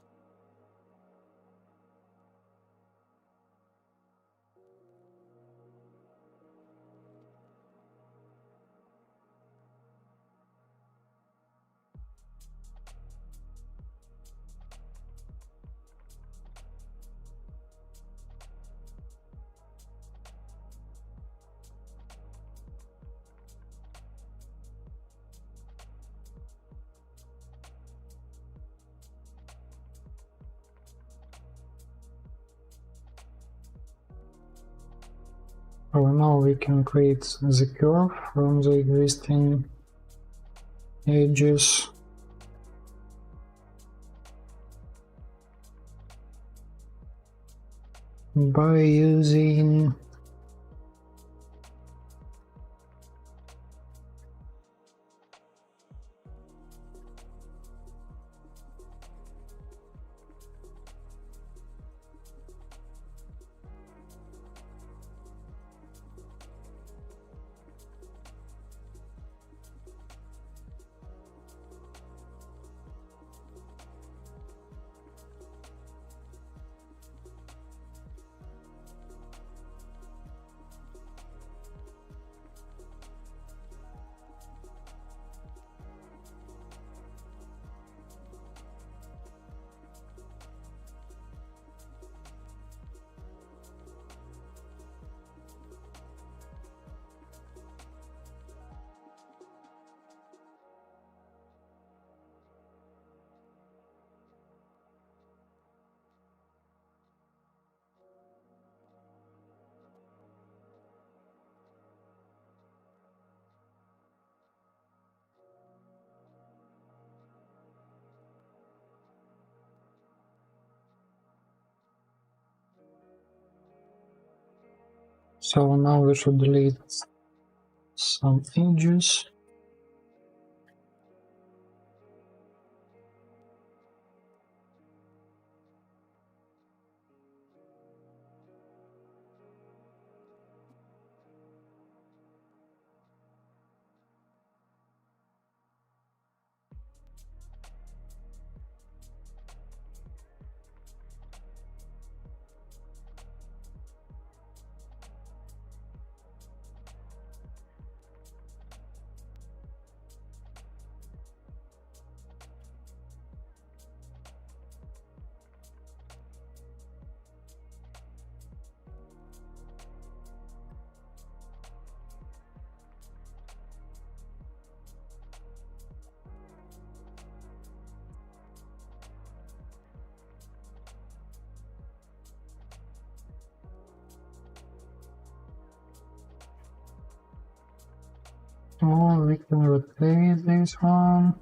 A: So now we can create the curve from the existing edges. By using So now we should delete some edges. Oh, we can rotate this one.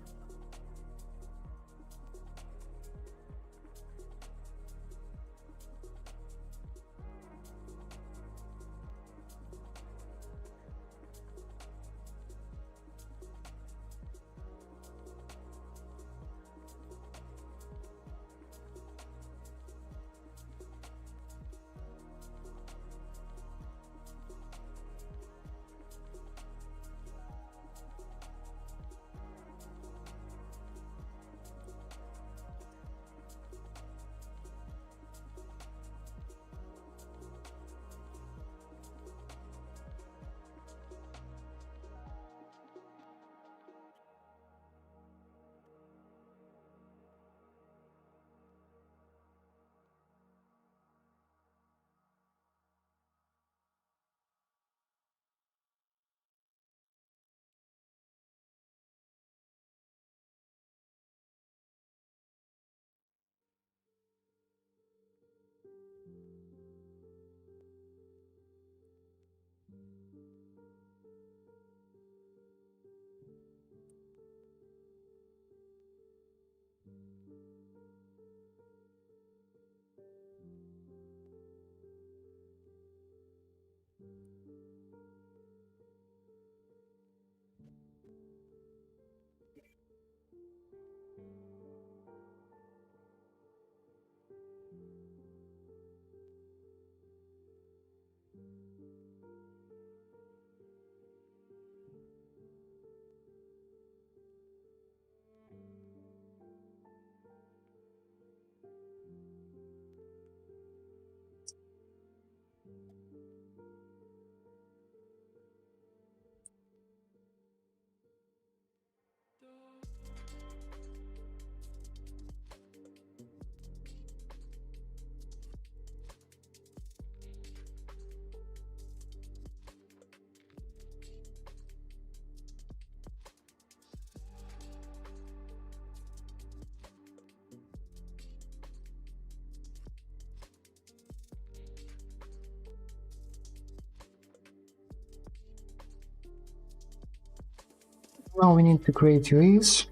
A: Now we need to create UVs.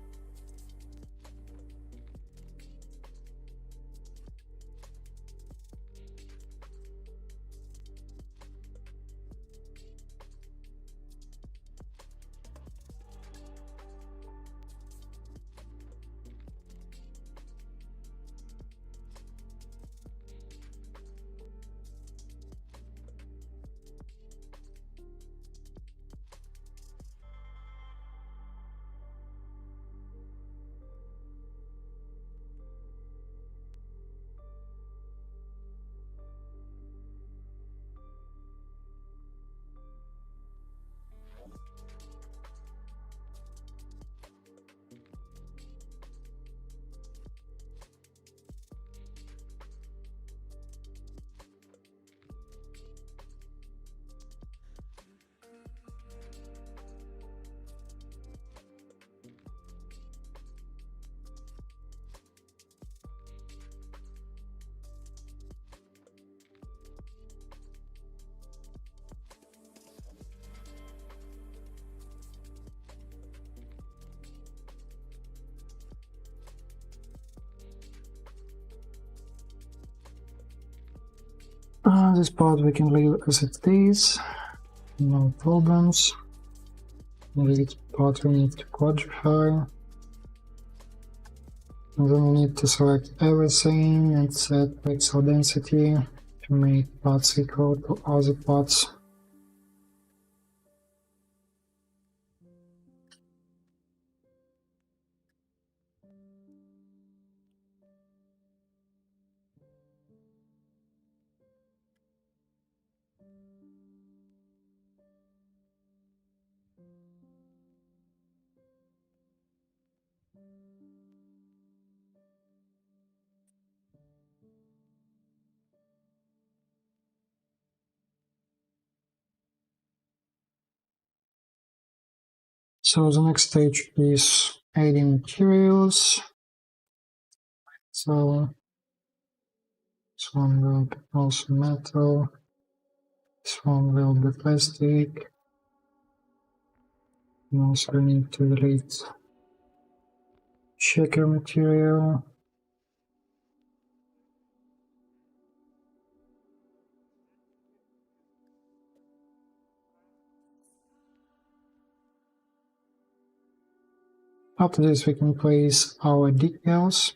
A: This part we can leave as it is, no problems. This part we need to quadrify. And then we need to select everything and set pixel density to make parts equal to other parts. So the next stage is adding materials. So this one will be also metal, this one will be plastic. We also need to delete checker material. After this we can place our decals.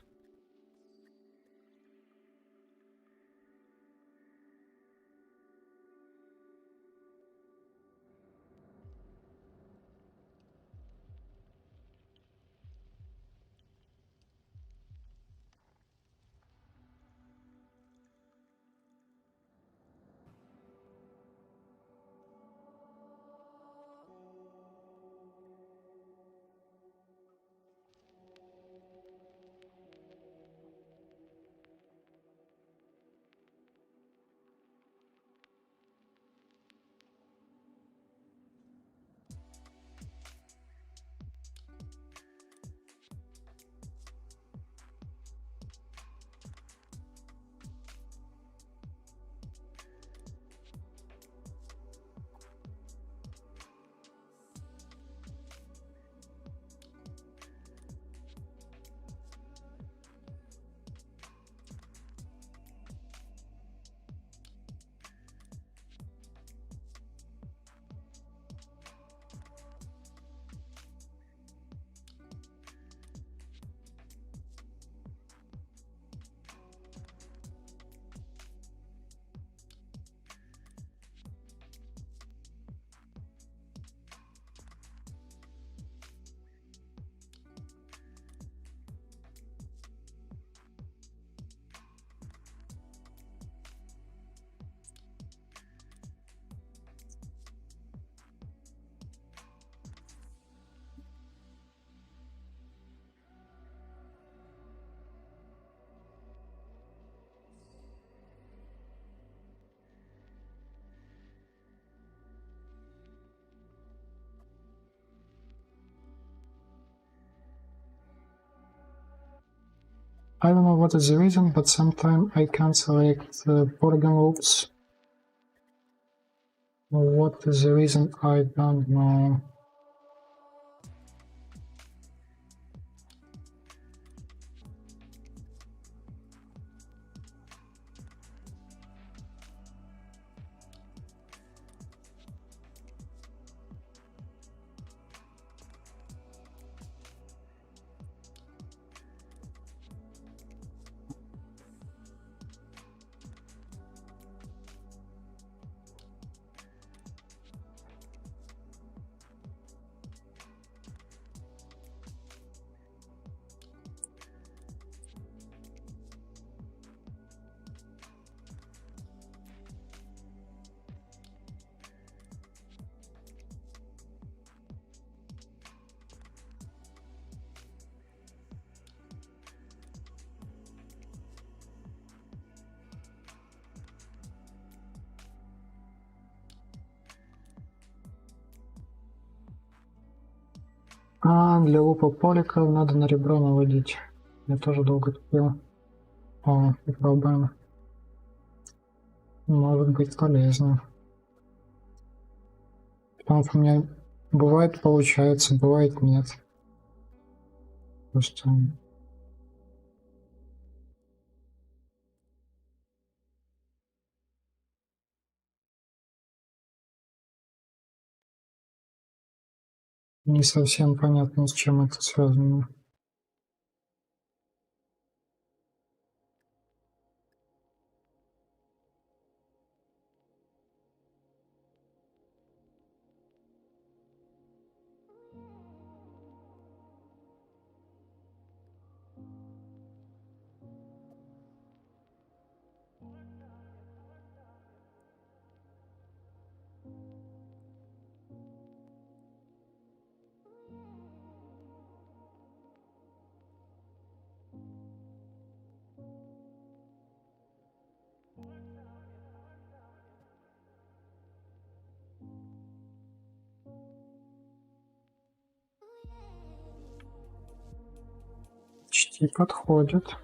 A: I don't know what is the reason, but sometimes I can't select polygon loops. What is the reason? I don't know. Для лупа поликов надо на ребро наводить. Я тоже долго тупил. Попробуем. Может быть полезно. Потому что у меня бывает получается, бывает нет. Просто... Не совсем понятно, с чем это связано. Почти подходит.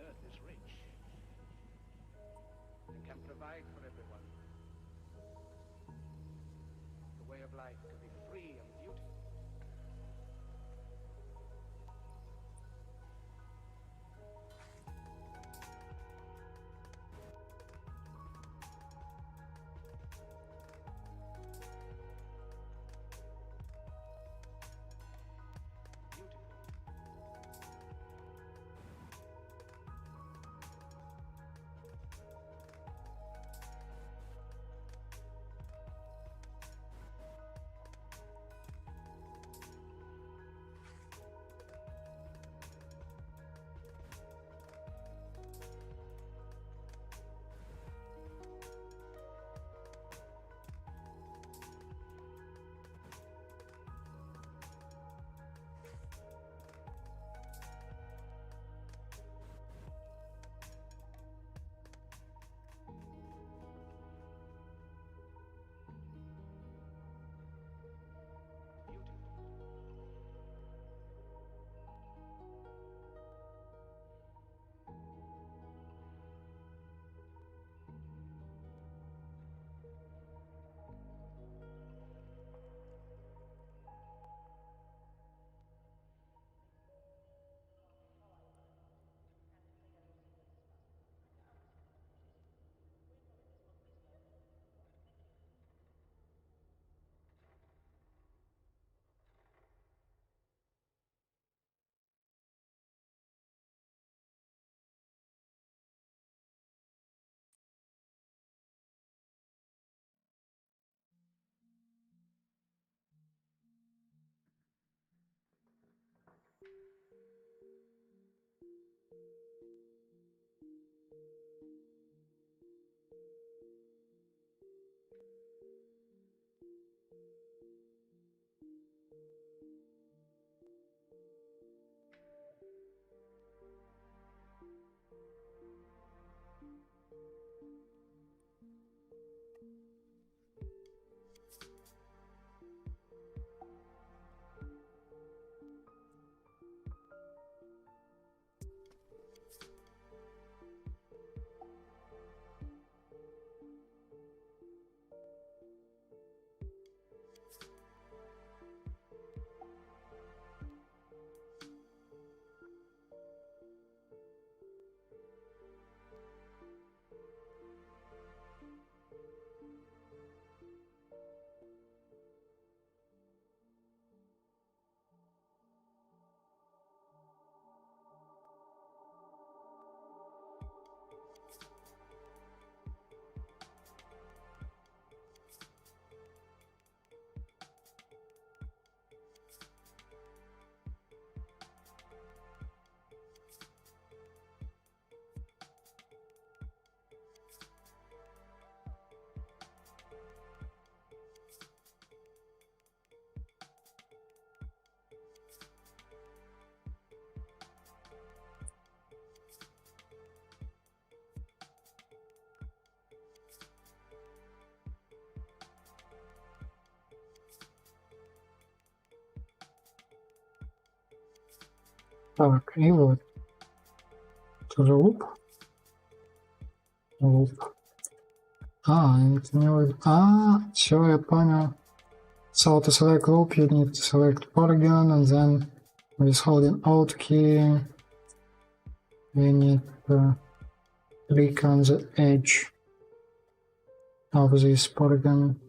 B: earth is rich and can provide for everyone. The way of life can be free and beautiful.
A: Так, и вот. Тоже луп. Луп. Это не вот. Все, я понял. So to select loop, you need to select polygon, and then with holding Alt key, we need to click on the edge of this polygon.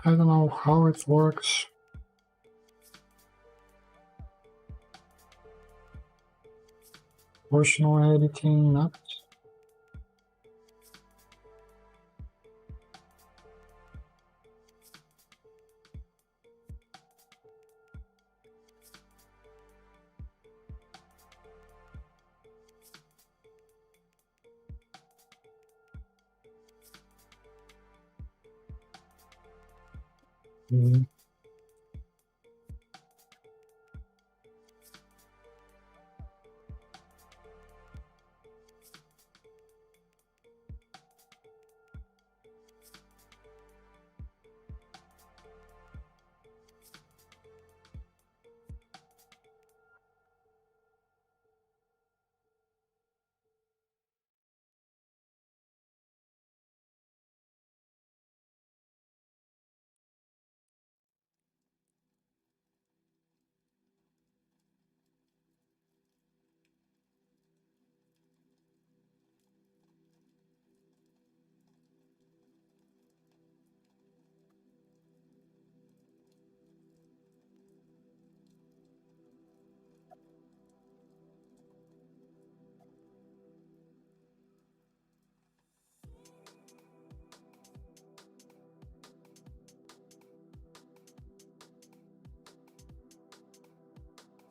A: I don't know how it works. Proportional editing, not Mm.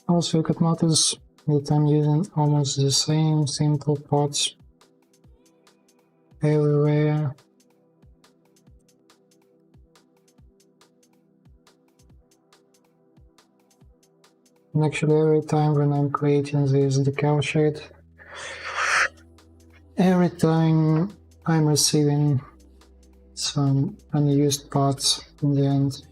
A: Also, you could notice that I'm using almost the same simple pots everywhere. And actually every time when I'm creating this decal shade, every time I'm receiving some unused pots in the end.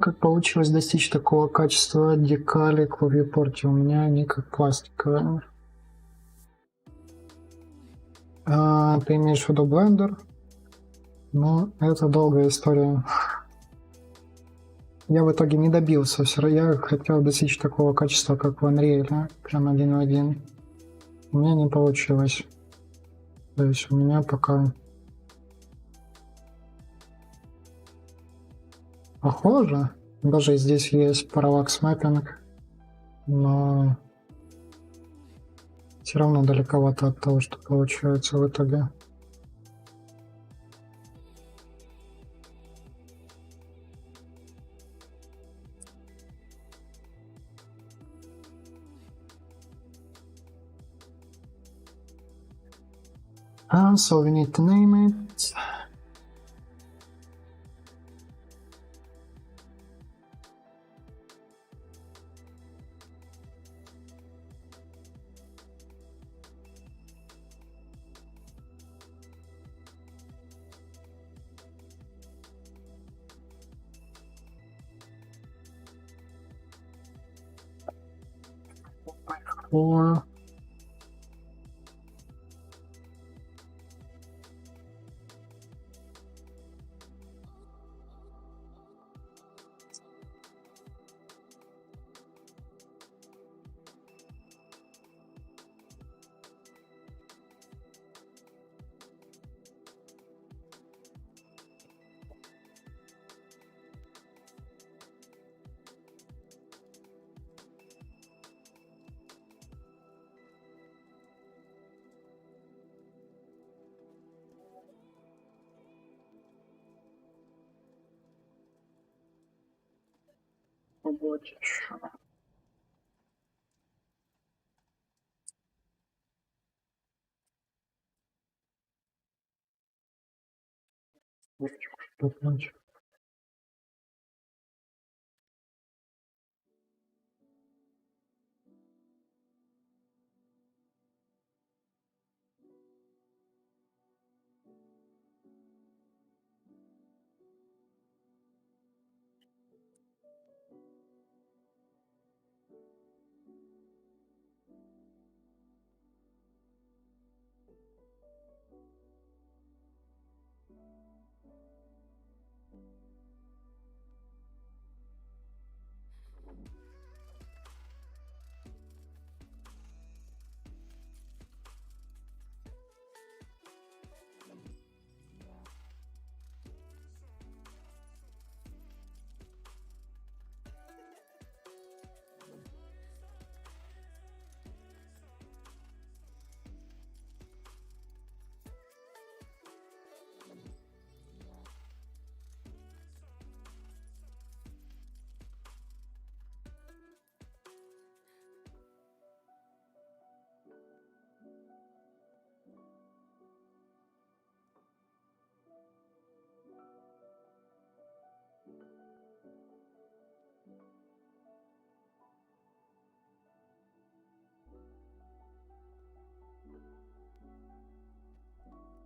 A: Как получилось достичь такого качества декали к вьюпорте? У меня они как пластиковые. Ты имеешь в виду блендер? Ну, это долгая история. Я в итоге не добился. Я хотел достичь такого качества, как в Unreal, прям один в один. У меня не получилось. То есть у меня пока похоже. Даже здесь есть параллакс мэппинг, но все равно далековато от того, что получается в итоге. So we need to name it. UE4. Роботиш.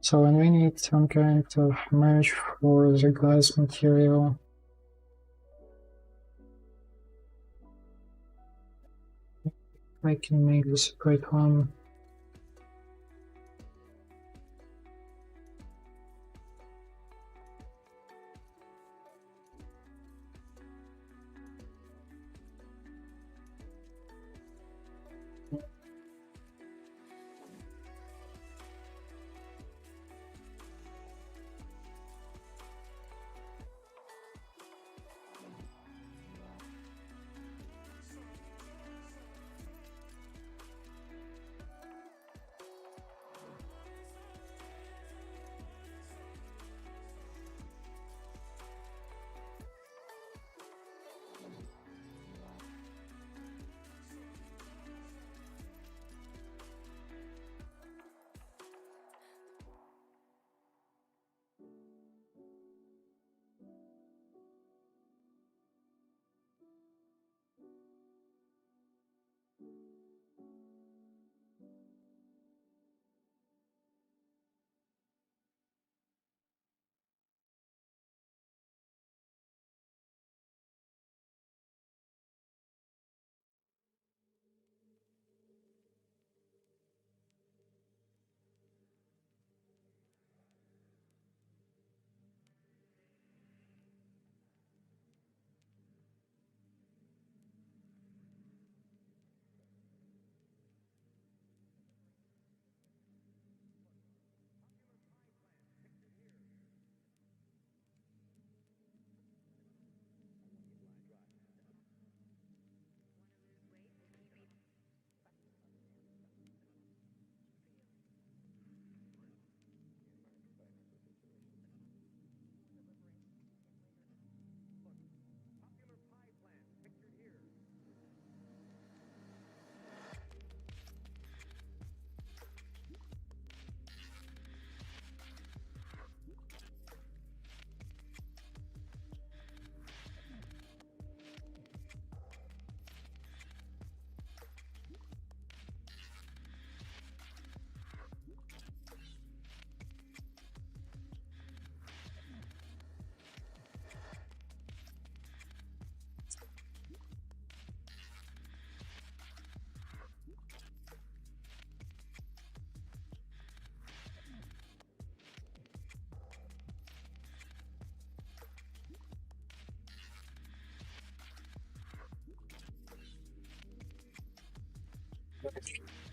A: So and we need some kind of mesh for the glass material. I can make the separate one.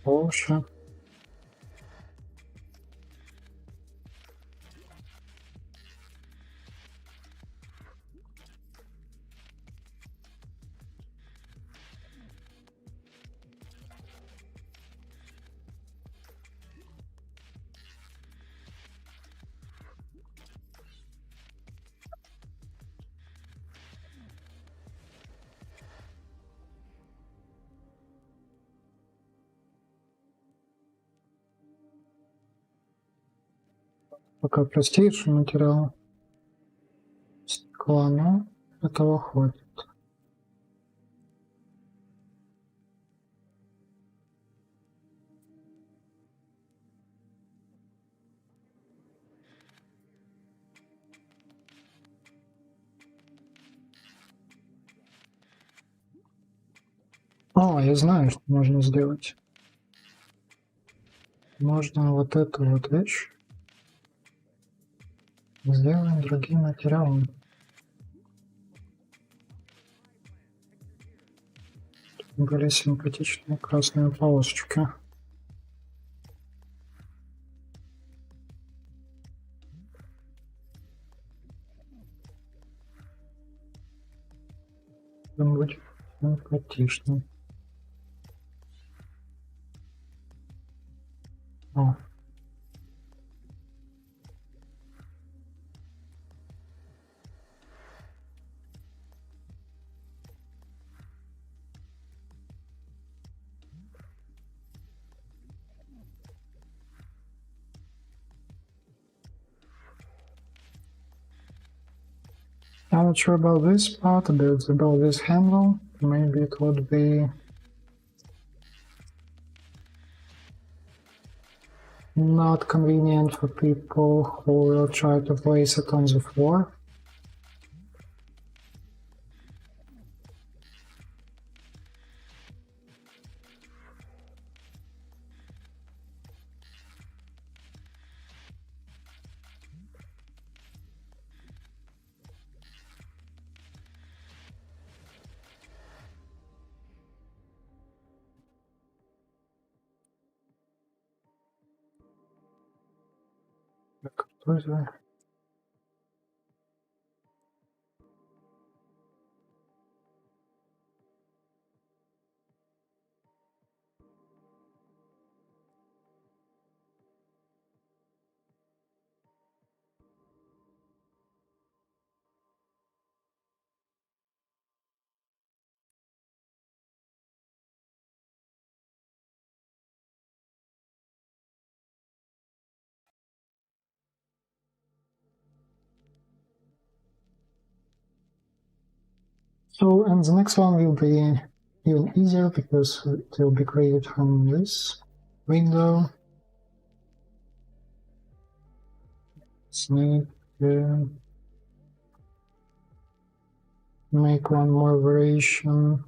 A: Porsche. Пока простейший материал стекла, но этого хватит. О, я знаю, что можно сделать. Можно вот эту вот вещь сделать другим материалом. Были симпатичные красные полосочки. Там будет симпатично. О. I'm not sure about this part, but about this handle, maybe it would be not convenient for people who will try to place it on the floor. Так, что это? So, and the next one will be even easier because it will be created from this window. Let's need to make one more variation.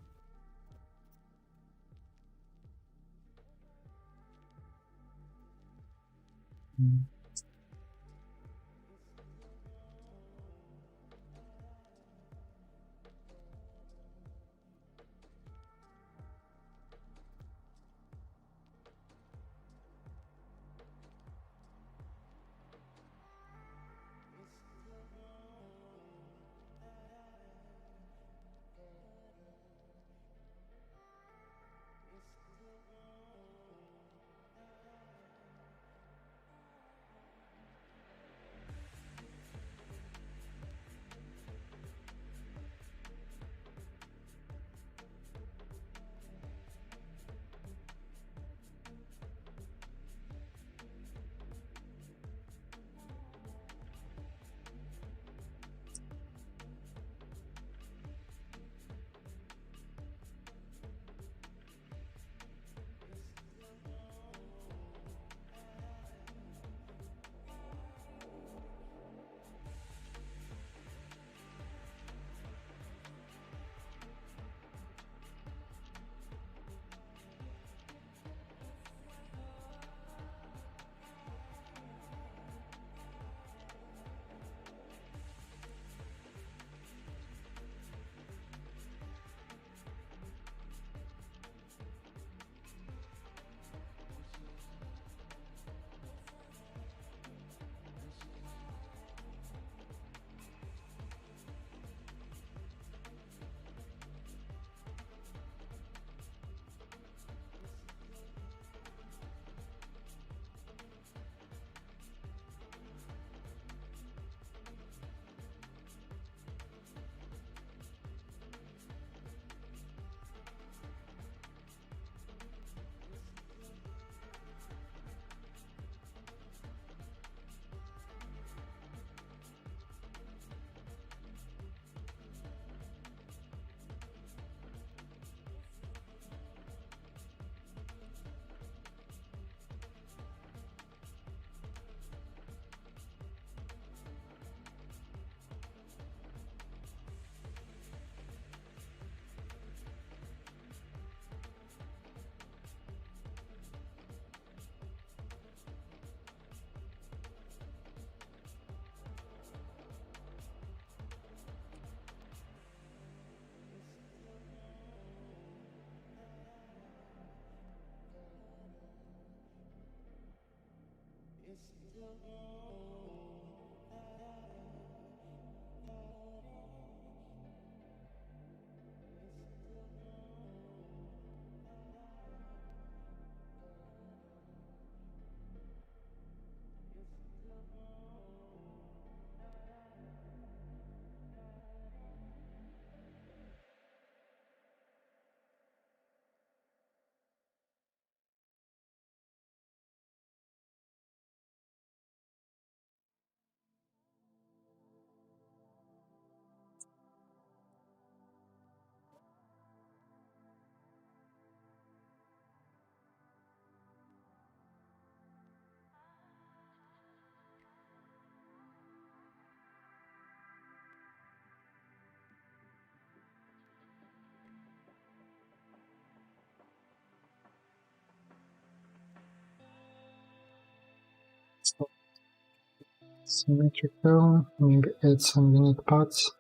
A: symmetrical, maybe add some unique parts.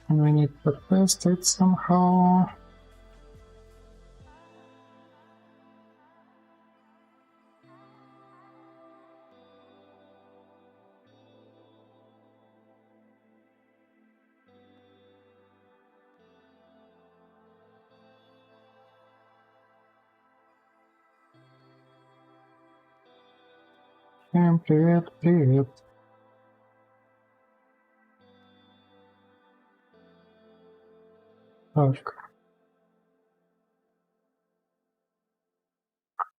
A: And we need to paste it somehow. Всем привет, привет. Так.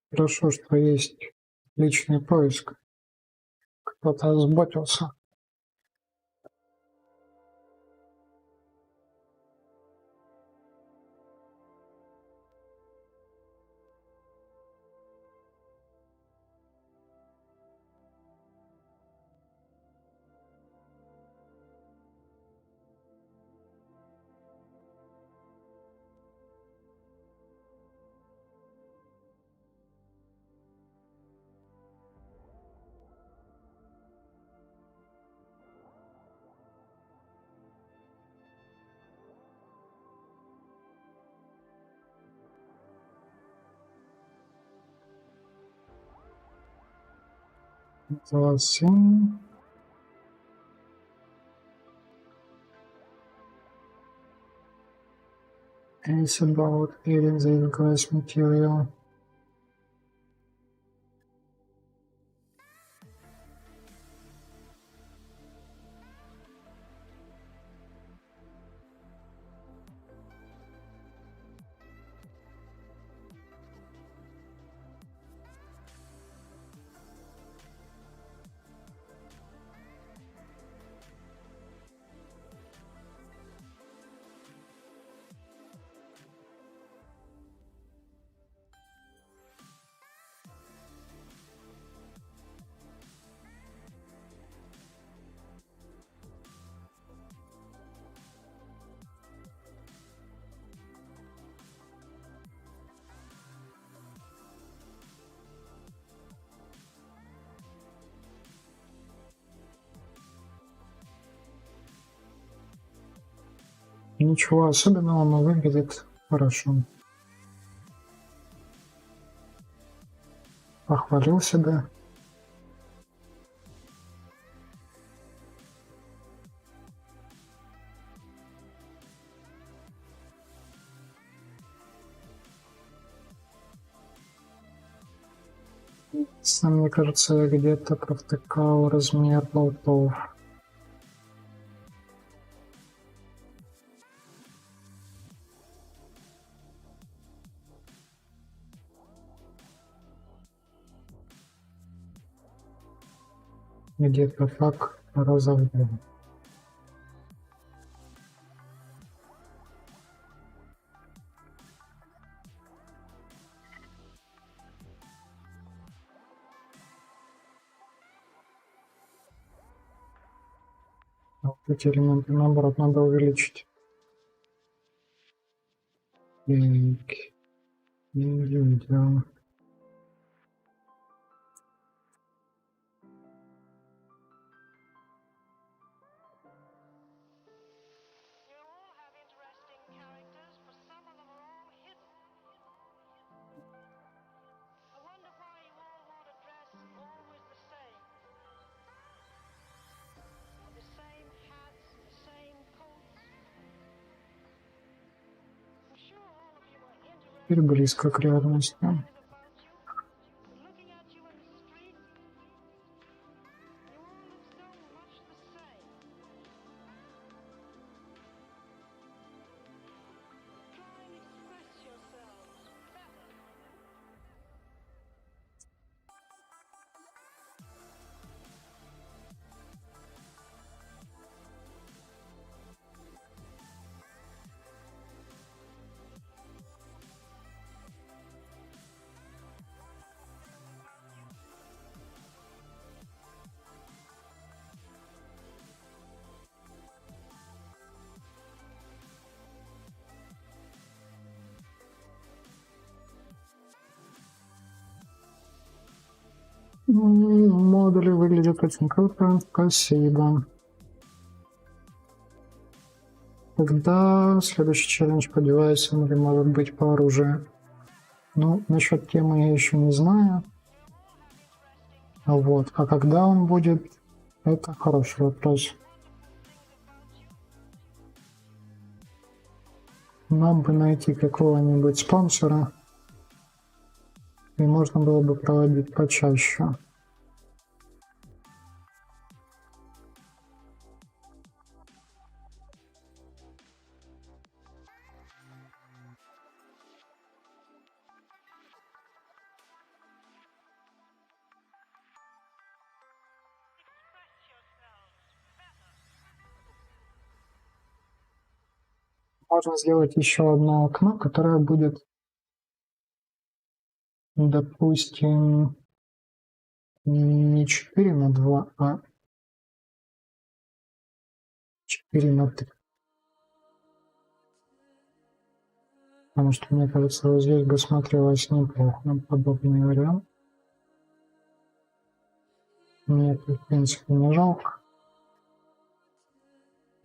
A: Хорошо, что есть личный поиск. Кто-то озаботился. Zen is about adding the glass material. Ничего особенного, но выглядит хорошо. Похвалил себя. Сам, мне кажется, я где-то провтыкал размер болтов. Где-то так раза в два. А вот эти элементы, наоборот, надо увеличить. Так, не видел. Теперь близко к реальности. Модули выглядят очень круто. Спасибо. Когда следующий челлендж по девайсам или может быть по оружию? Ну, насчет темы я еще не знаю. Вот. А когда он будет, это хороший вопрос. Нам бы найти какого-нибудь спонсора, и можно было бы проводить почаще. Можно сделать еще одно окно, которое будет, допустим, не 4:2, а 4:3. Потому что, мне кажется, вот здесь бы смотрелось неплохо подобный вариант. Мне это, в принципе, не жалко.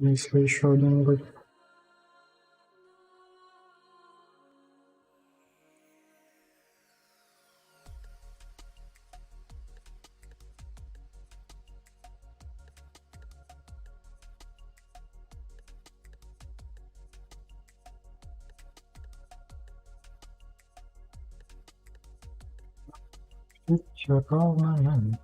A: Если еще один будет. Все ровно.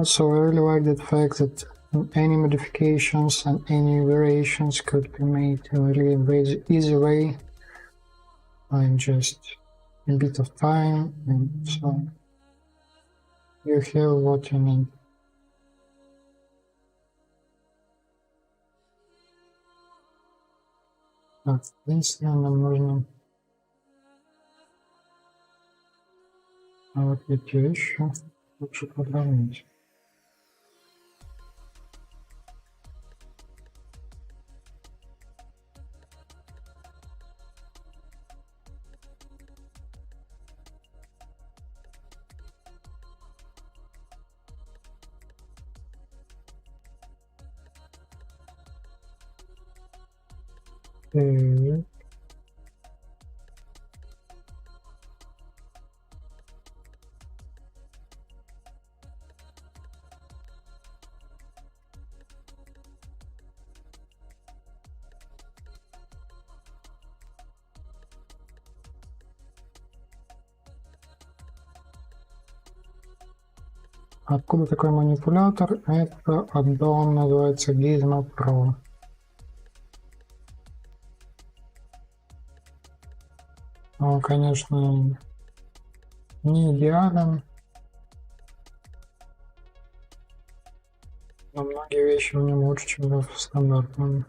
A: So I really like the fact that any modifications and any variations could be made in a really very easy way, in just a bit of time, and so you have what you need. Так, единственное, нам нужно вот эти еще лучше подровнять. Okay. Откуда такой манипулятор? Это add-on, называется Gizmo Pro. Он, конечно, не идеален, но многие вещи в нем лучше, чем в стандартном.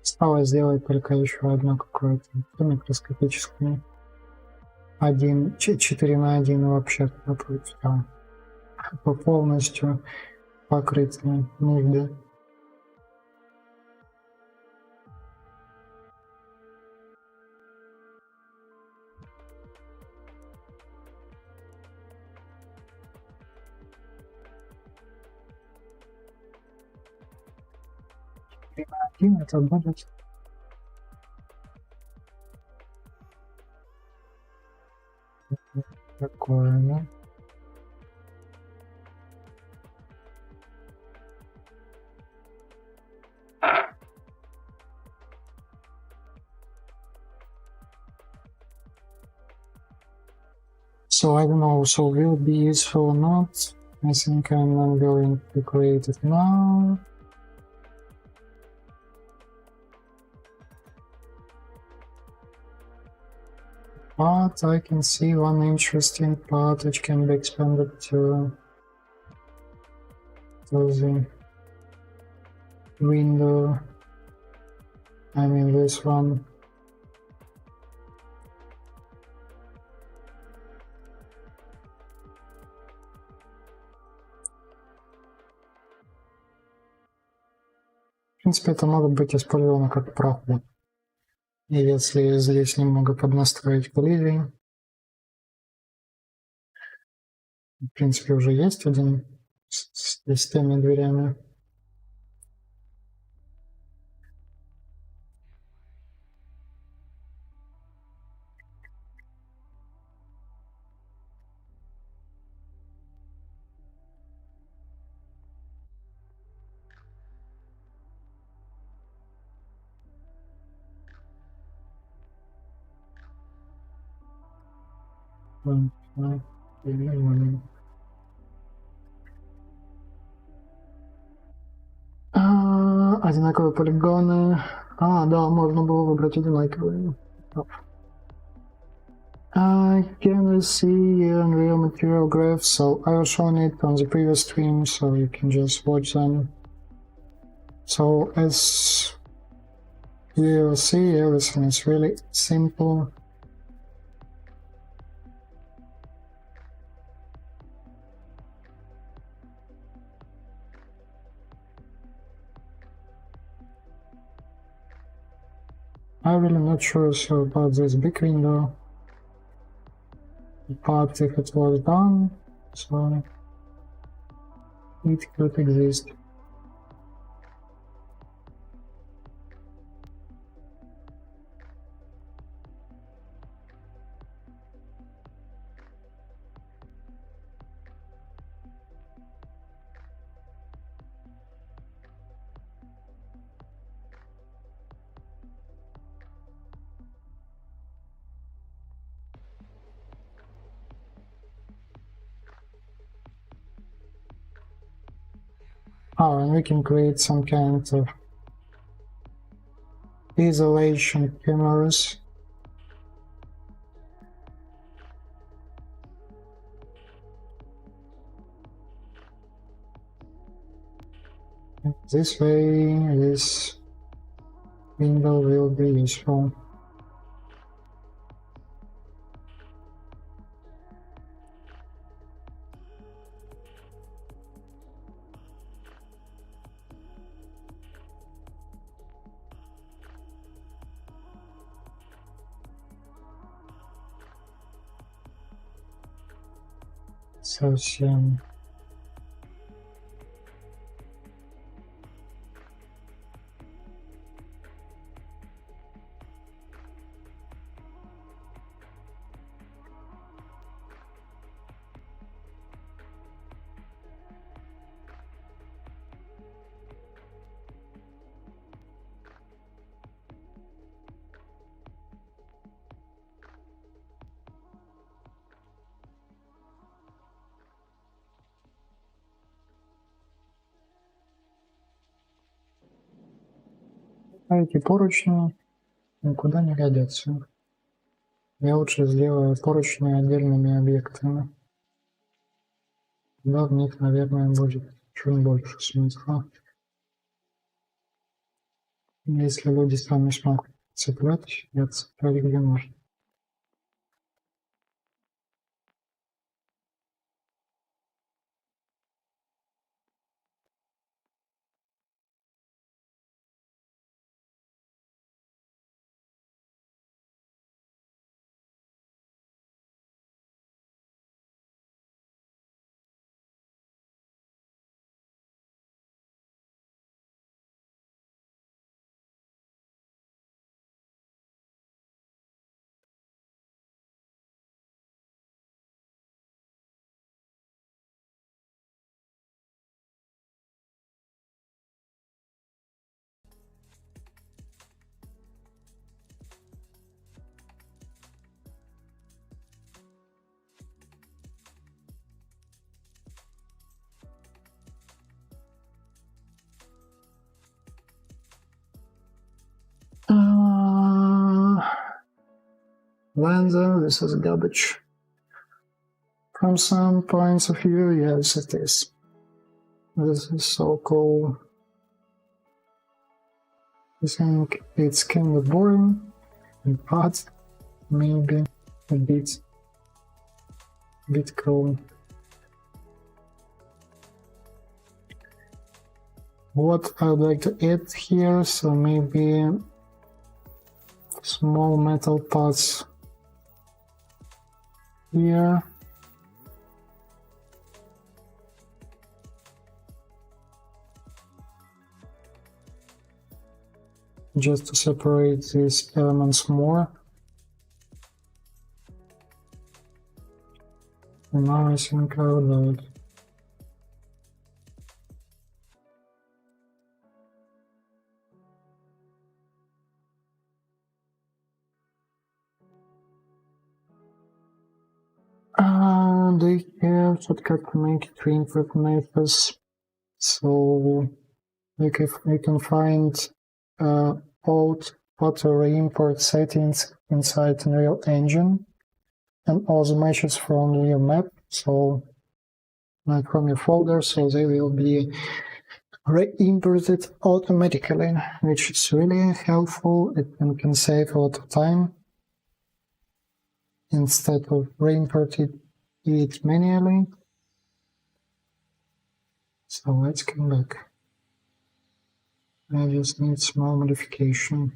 A: Осталось сделать только еще одно какое-то микроскопическое. 4 на 1 вообще все полностью покрытые нужды. Это будет такое, да? So I don't know, so will it be useful or not? I think I'm not going to create it now. But I can see one interesting part which can be expanded to the window. I mean this one. принципе, это может быть использовано как проход. И если здесь немного поднастроить коллизии, в принципе, уже есть один с теми дверями. Одинаковые полигоны. Да, можно было выбрать одинаковые. Can we see real material graphs? So I was showing it on the previous stream, so you can just watch them. So as you will see, everything is really simple. I'm really not sure so about this big window, but if it was done, so it could exist. And we can create some kind of isolation cameras. This way, this window will be useful. Совсем. А эти поручни никуда не годятся. Я лучше сделаю поручни отдельными объектами. Да, в них, наверное, будет чуть больше смысла. Если люди сами смогут цеплять, я цеплять где можно. Lenza, this is garbage. From some points of view, yes, it is. This is so cool. I think it's kind of boring, but maybe a bit cool. what I would like to add here, so maybe small metal parts here. Just to separate these elements more. And now I think I would load. They have shortcut to make it reinput methods, so you can find old auto reimport settings inside Unreal Engine and all the meshes from your map, so like from your folder, so they will be re-imported automatically, which is really helpful. It can save a lot of time instead of re-importing it manually. So let's come back. I just need small modification.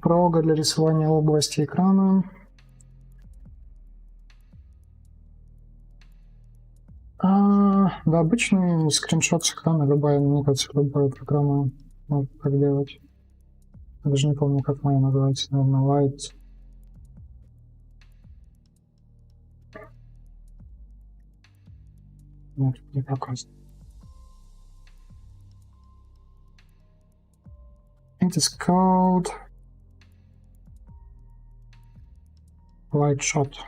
A: Прога для рисования области экрана. Да, обычный скриншот с экрана, любая, мне кажется, любая программа может так делать. Я даже не помню, как моя называется, наверное, Light. Нет, не показывает. It is called Light Shot.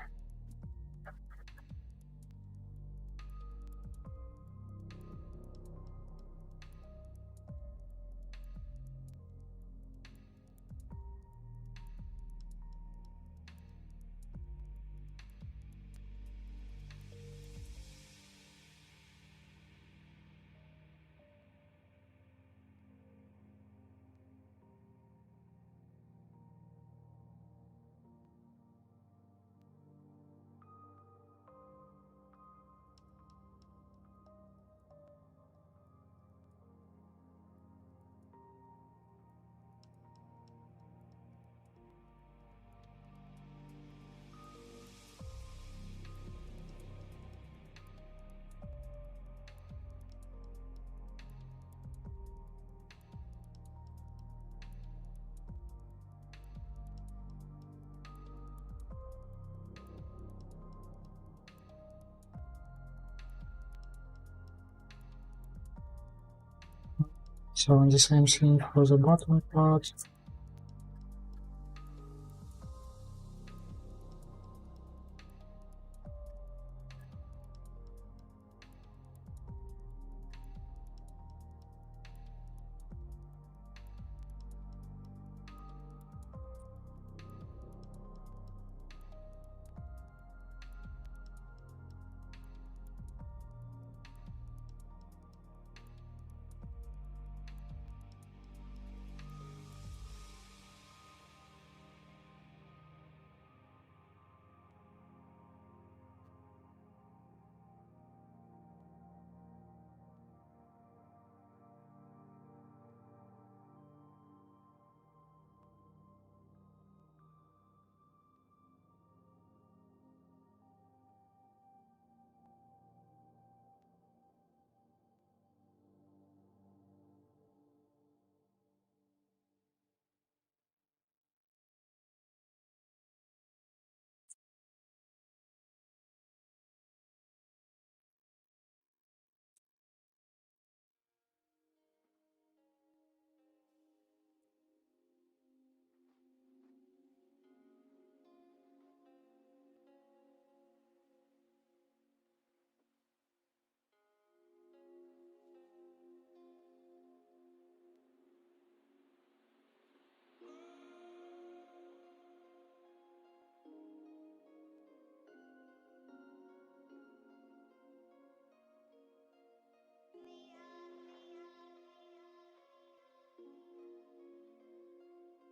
A: So the same thing for the bottom part.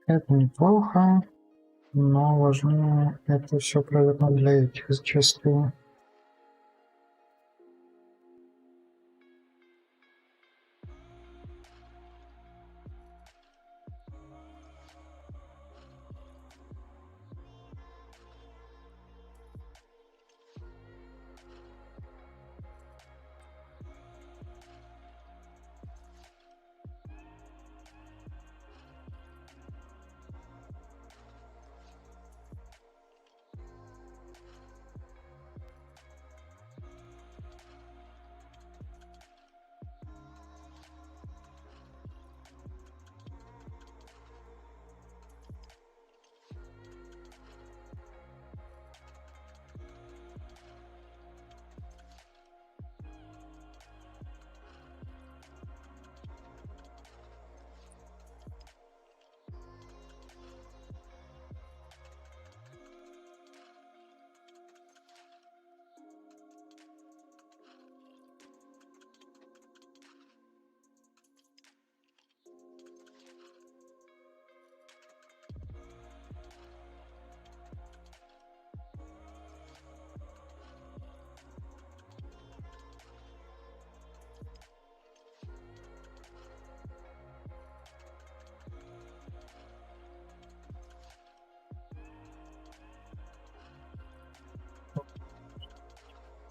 A: Это неплохо, но важнее это все провернуть для этих зачастую.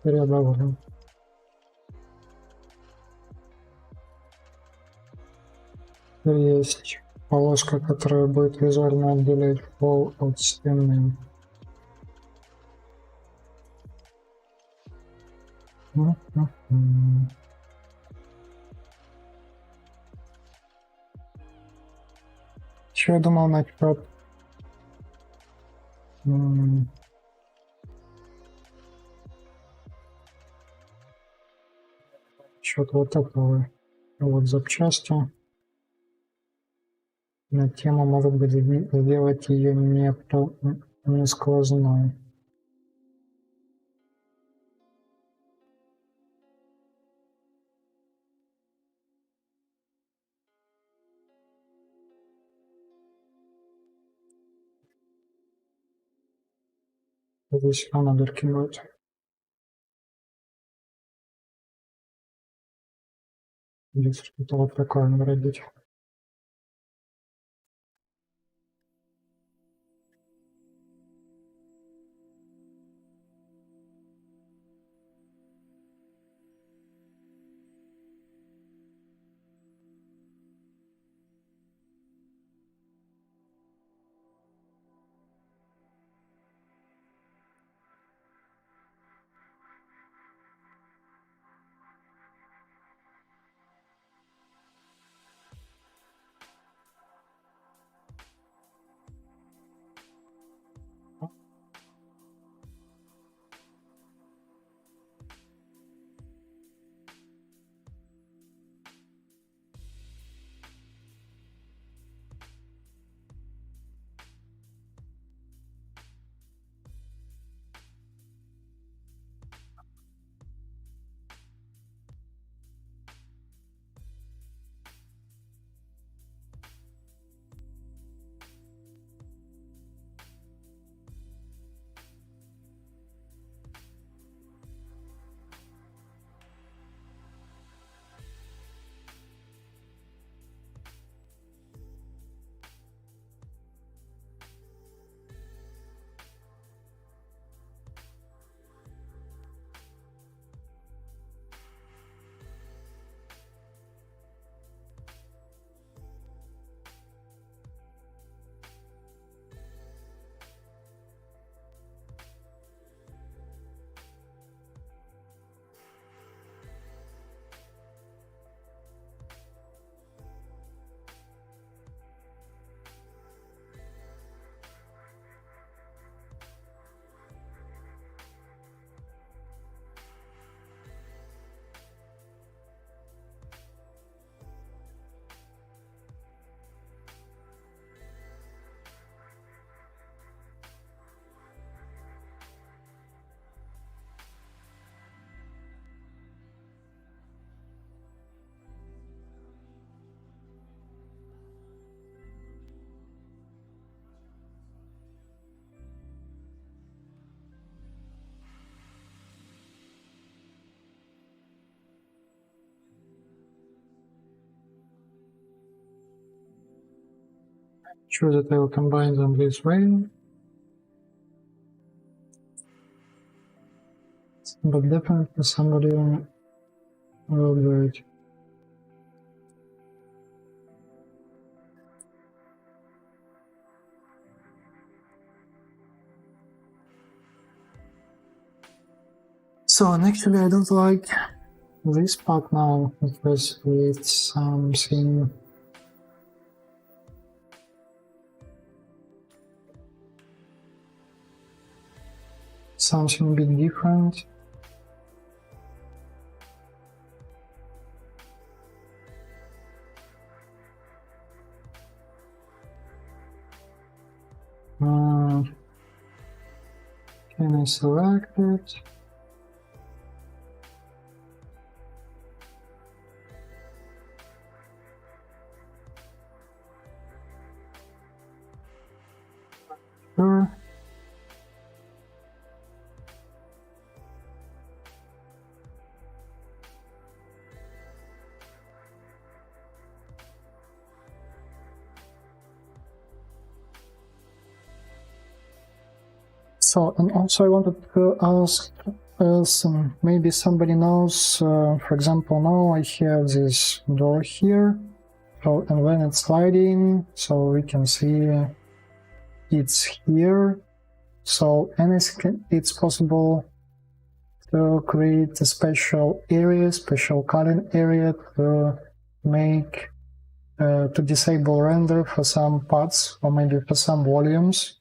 A: Я доволен. Есть полоска, которая будет визуально отделять пол от стены. Что я думал насчет что-то вот такого вот запчасти на тему, может быть, сделать ее не сквозной. Здесь она дырки будет. Здесь что-то вот такое народить. Sure that I will combine them this way. But definitely somebody will do it. So, and actually I don't like this part now because it's something a bit different. Can I select it? Sure. So, and also I wanted to ask maybe somebody knows, for example, now I have this door here, so, and when it's sliding, so we can see it's here. So, and it's possible to create a special area, special cutting area to make, to disable render for some parts or maybe for some volumes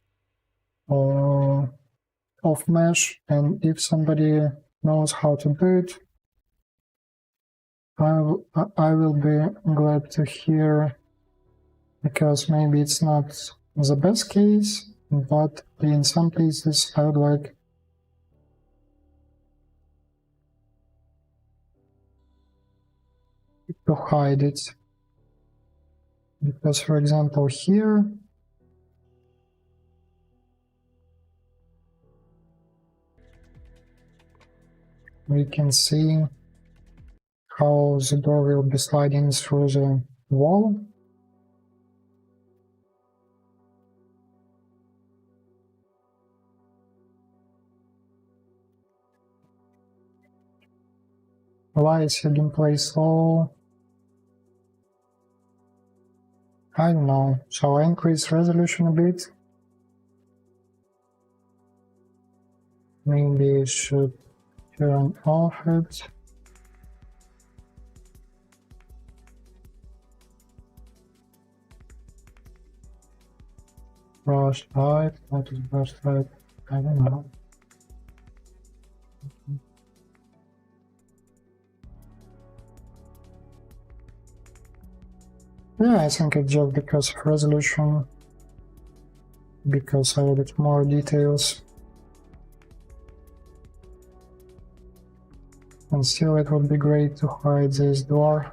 A: of mesh, and if somebody knows how to do it, I will be glad to hear, because maybe it's not the best case, but in some cases I would like to hide it, because for example here we can see how the door will be sliding through the wall. Why is the gameplay so? I don't know. Shall I increase resolution a bit? Maybe I should turn off it. Brush type, what is brush type? I don't know. Yeah, I think it's just because of resolution, because I added more details. And still it would be great to hide this door.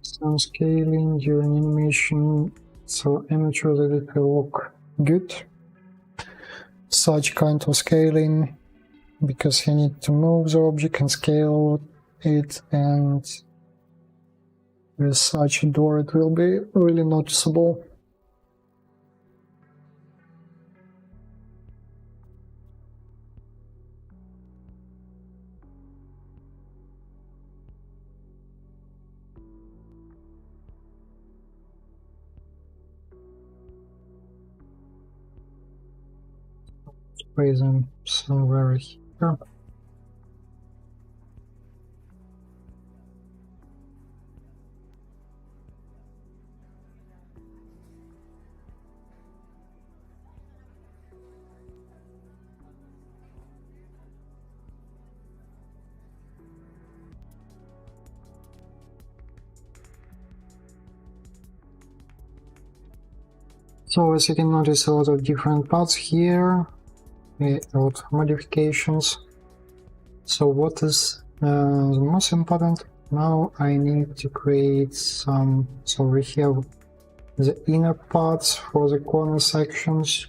A: Some scaling during animation, so I'm sure that it will look good. Such kind of scaling, because you need to move the object and scale it, and with such a door it will be really noticeable. Place them somewhere here. So as you can notice, a lot of different parts here, a lot of modifications. So what is the most important? Now I need to create some, so we have the inner parts for the corner sections.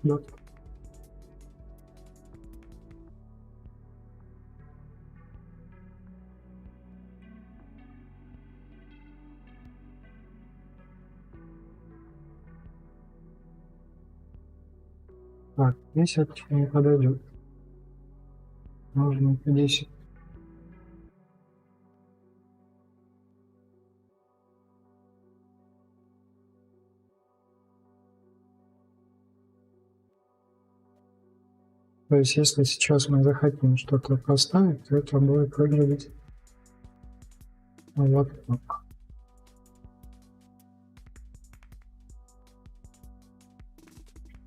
A: But так, 10 не подойдет. Нужно 10. То есть, если сейчас мы захотим что-то поставить, то это будет выглядеть вот так.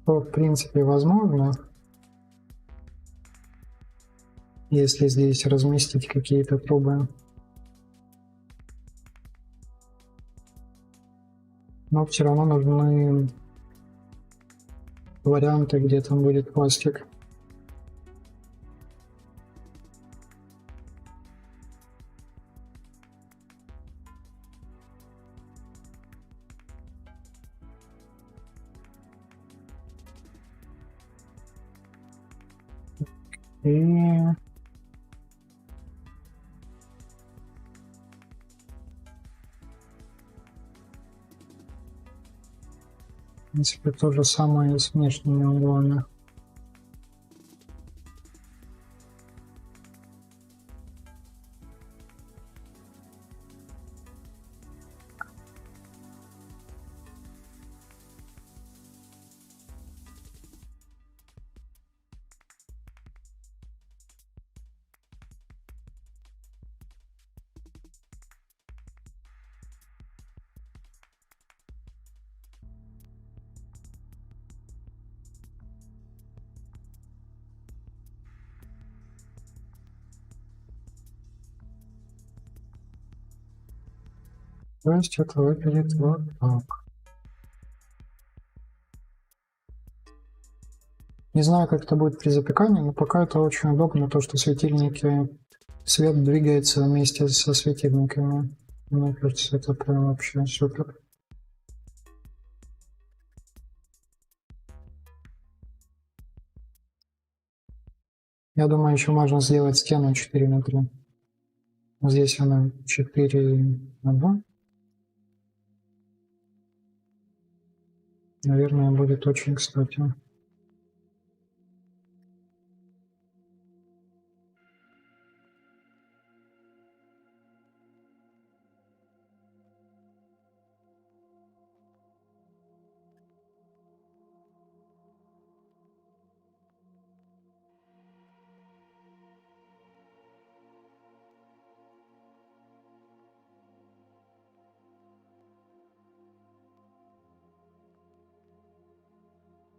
A: Что, в принципе, возможно, если здесь разместить какие-то трубы. Но все равно нужны варианты, где там будет пластик. И в принципе то же самое с внешними углами. То есть это выглядит вот так. Не знаю, как это будет при запекании, но пока это очень удобно, то что светильники, свет двигается вместе со светильниками. Мне кажется, это прям вообще супер. Я думаю, еще можно сделать стену 4 на 3. Здесь она 4 на 2. Наверное, будет очень кстати.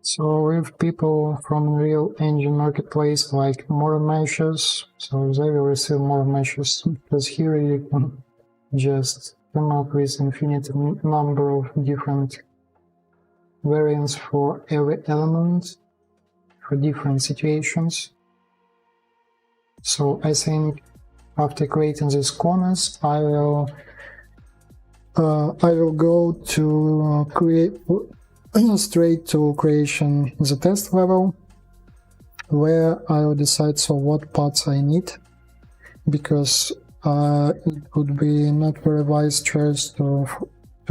A: So if people from real engine marketplace like more meshes, so they will receive more meshes, because here you can just come up with infinite number of different variants for every element for different situations. So I think after creating these corners, I will go to create straight to creation the test level, where I will decide so what parts I need, because it would be not very wise choice to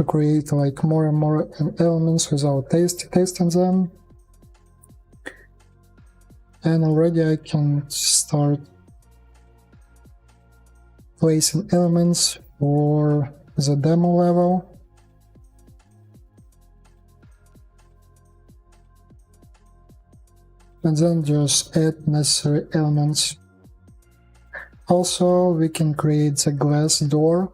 A: create like more and more elements without testing them. And already I can start placing elements for the demo level. And then just add necessary elements. Also, we can create the glass door.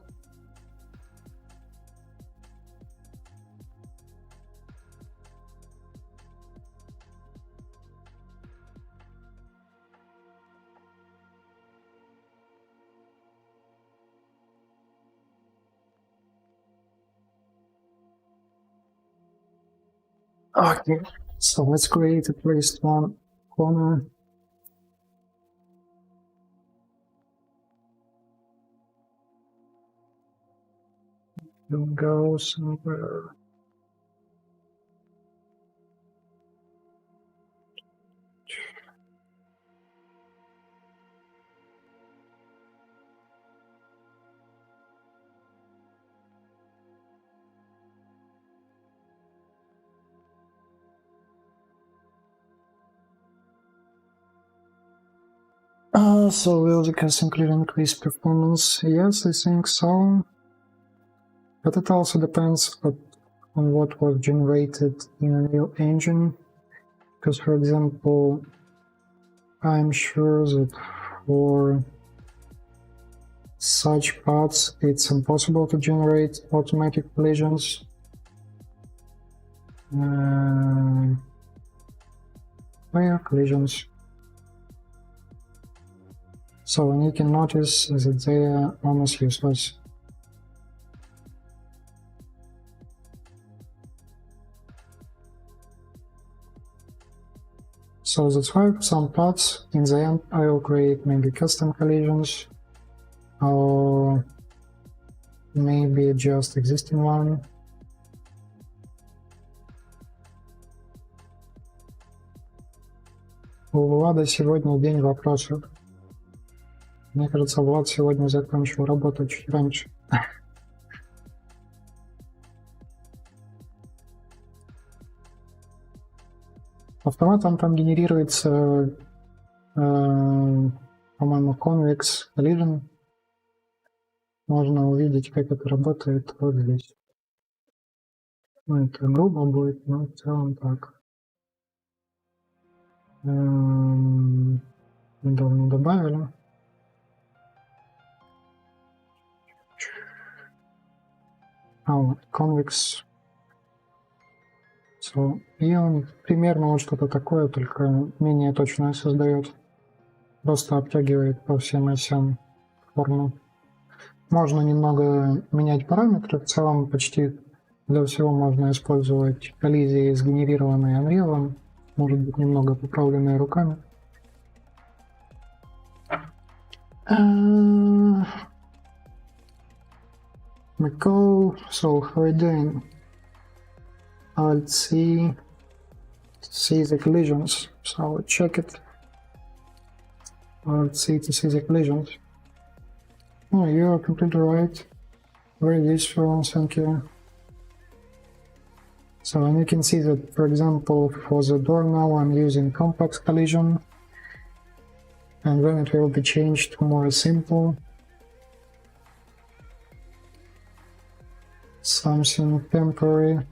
A: Okay, so let's create at least one corner. We'll go somewhere. So will the custom clear increase performance? Yes, I think so. But it also depends on what was generated in a new engine. Because, for example, I'm sure that for such parts it's impossible to generate automatic collisions. Where collisions? So, and you can notice that they are almost useless. So that's why some parts in the end I will create maybe custom collisions or maybe just existing one. У Влада сегодня день вопросов. Мне кажется, Влад сегодня закончил работу чуть раньше. Автоматом там генерируется, по-моему, convex collision. Можно увидеть, как это работает вот здесь. Ну, это грубо будет, но в целом так. Недавно добавили. Вот, convex. So, и он примерно вот что-то такое, только менее точное создает. Просто обтягивает по всем осям форму. Можно немного менять параметры, в целом почти для всего можно использовать коллизии, сгенерированные Unreal, может быть немного поправленные руками. Nicole, so how are you doing? Alt C, see the collisions, so check it. Alt C to see the collisions. Oh, you're completely right. Very useful, thank you. So, and you can see that, for example, for the door now I'm using complex collision, and then it will be changed to more simple. Something temporary.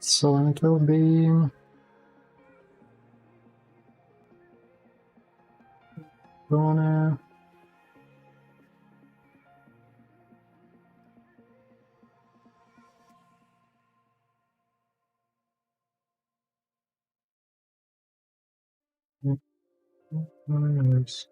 A: So it will be gonna yes.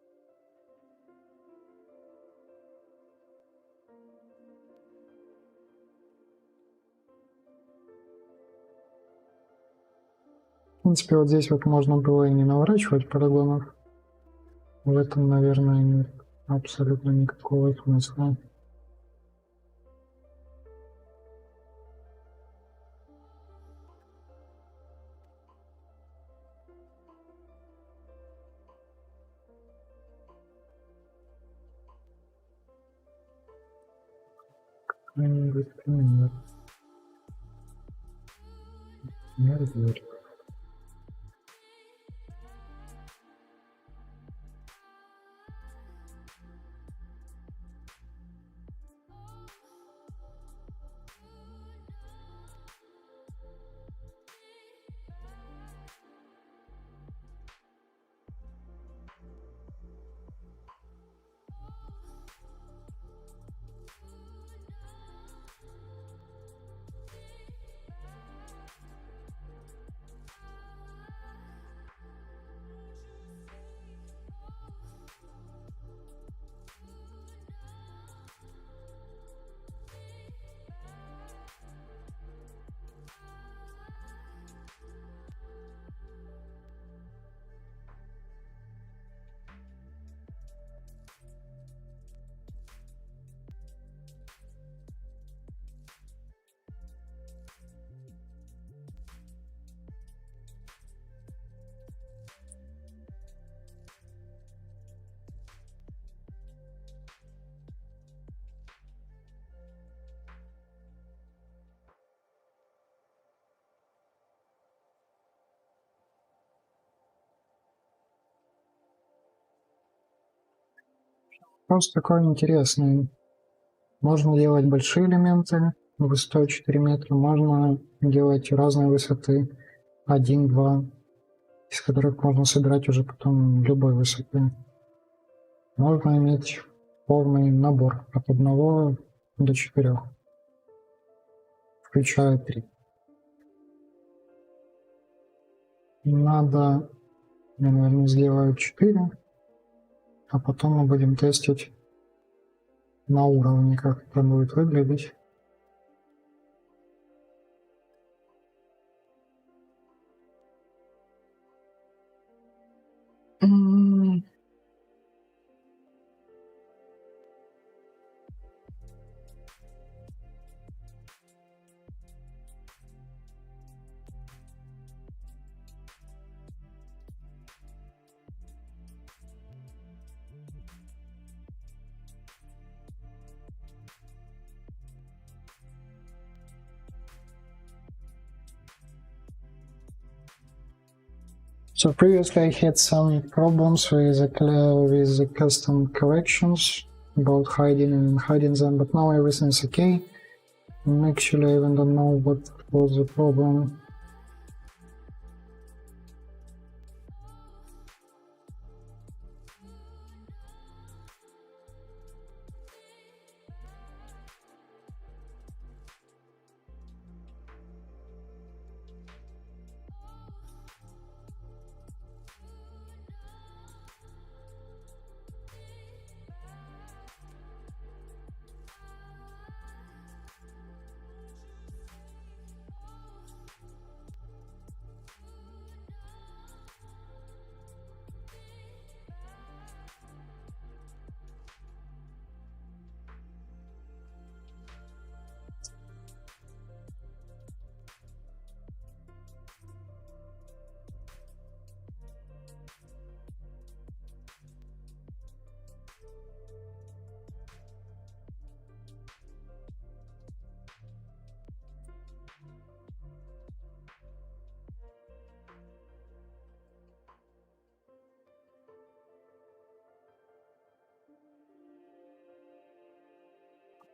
A: В принципе, вот здесь вот можно было и не наворачивать полигонов. В этом, наверное, нет абсолютно никакого смысла. Какой-нибудь пример. Дверь. Вопрос такой интересный. Можно делать большие элементы высотой 4 метра, можно делать разной высоты 1-2, из которых можно собирать уже потом любой высоты. Можно иметь полный набор от 1 до 4, включая 3. Надо, я, наверное, сделаю 4, а потом мы будем тестить на уровне, как это будет выглядеть. So previously I had some problems with the custom collections about hiding and hiding them, but now everything is okay. And actually I even don't know what was the problem.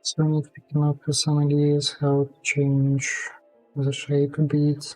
A: So I need to picking up some ideas how to change the shape a bit.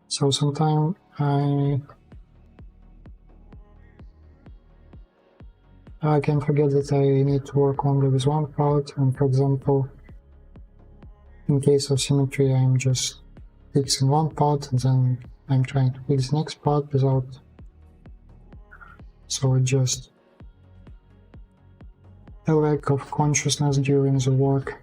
A: So sometimes I can forget that I need to work only with one part, and for example, in case of symmetry, I'm just fixing one part and then I'm trying to fix the next part without, so it just a lack of consciousness during the work.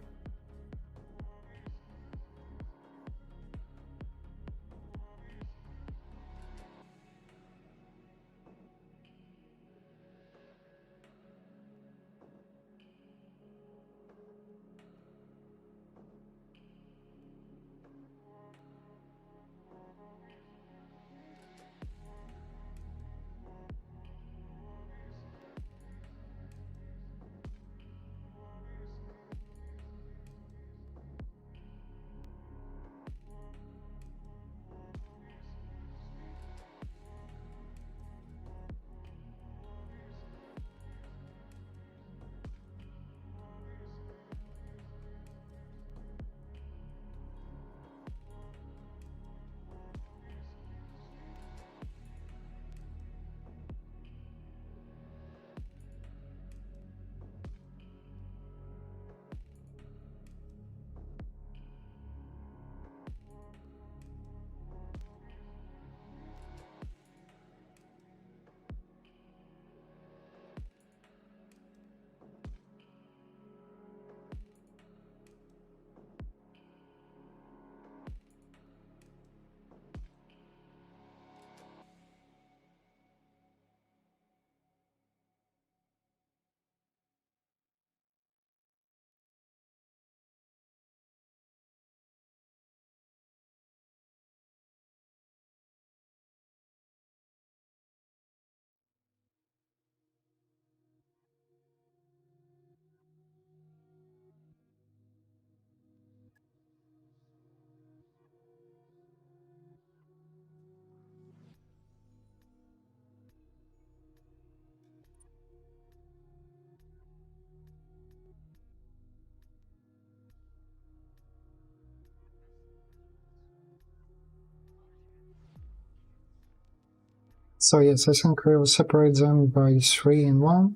A: So yes, I think we will separate them by 3 and 1,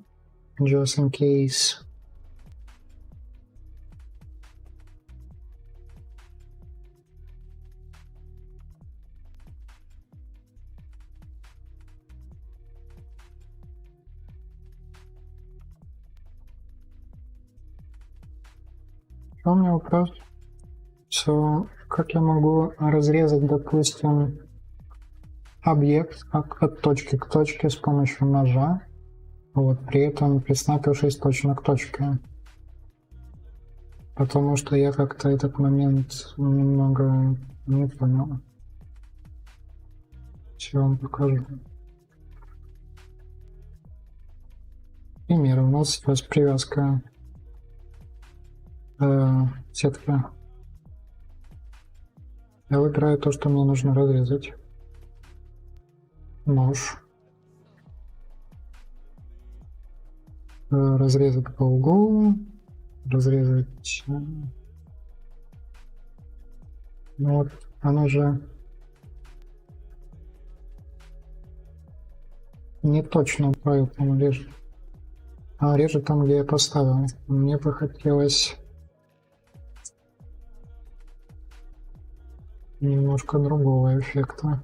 A: just in case. У меня вопрос. Как я могу разрезать, допустим, объект от точки к точке с помощью ножа, вот, при этом приснапившись точно к точке? Потому что я как-то этот момент немного не понял. Сейчас вам покажу. Пример. У нас сейчас привязка сетка. Я выбираю то, что мне нужно разрезать. Нож. Разрезать по углу. Разрезать. Ну вот, оно же не точно поэтому режет. А режет там, где я поставил. Мне бы хотелось немножко другого эффекта.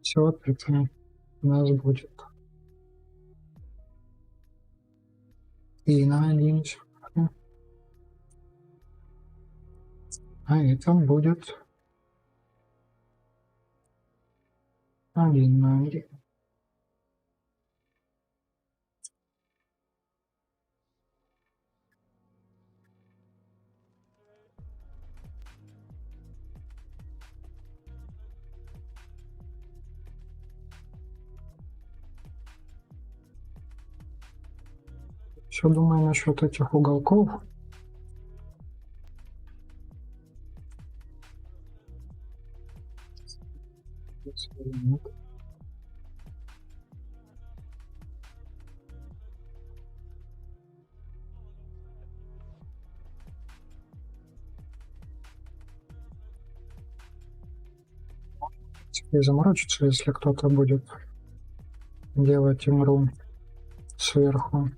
A: Все, это у нас будет. И на один. А это будет 1 на 1. Все думаю насчет этих уголков. Теперь заморочиться, если кто-то будет делать имру сверху.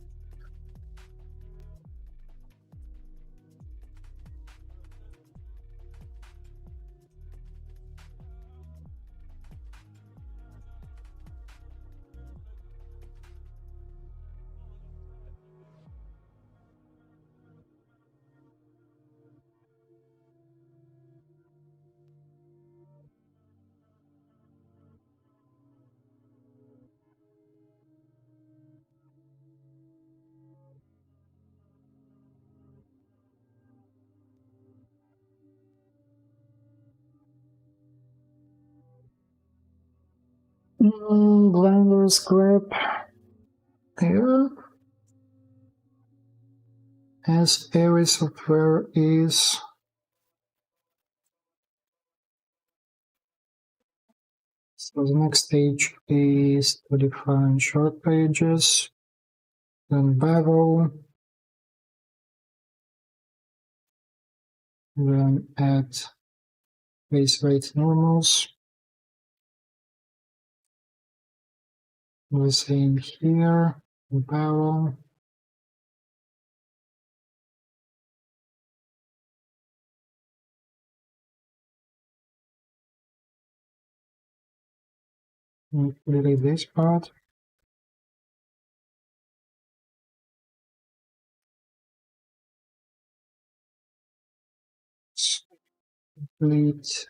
A: Blender scrap here, as every software is. So the next stage is to define short pages, then bevel, then add base rate normals. The same here, bevel. Delete this part. Delete.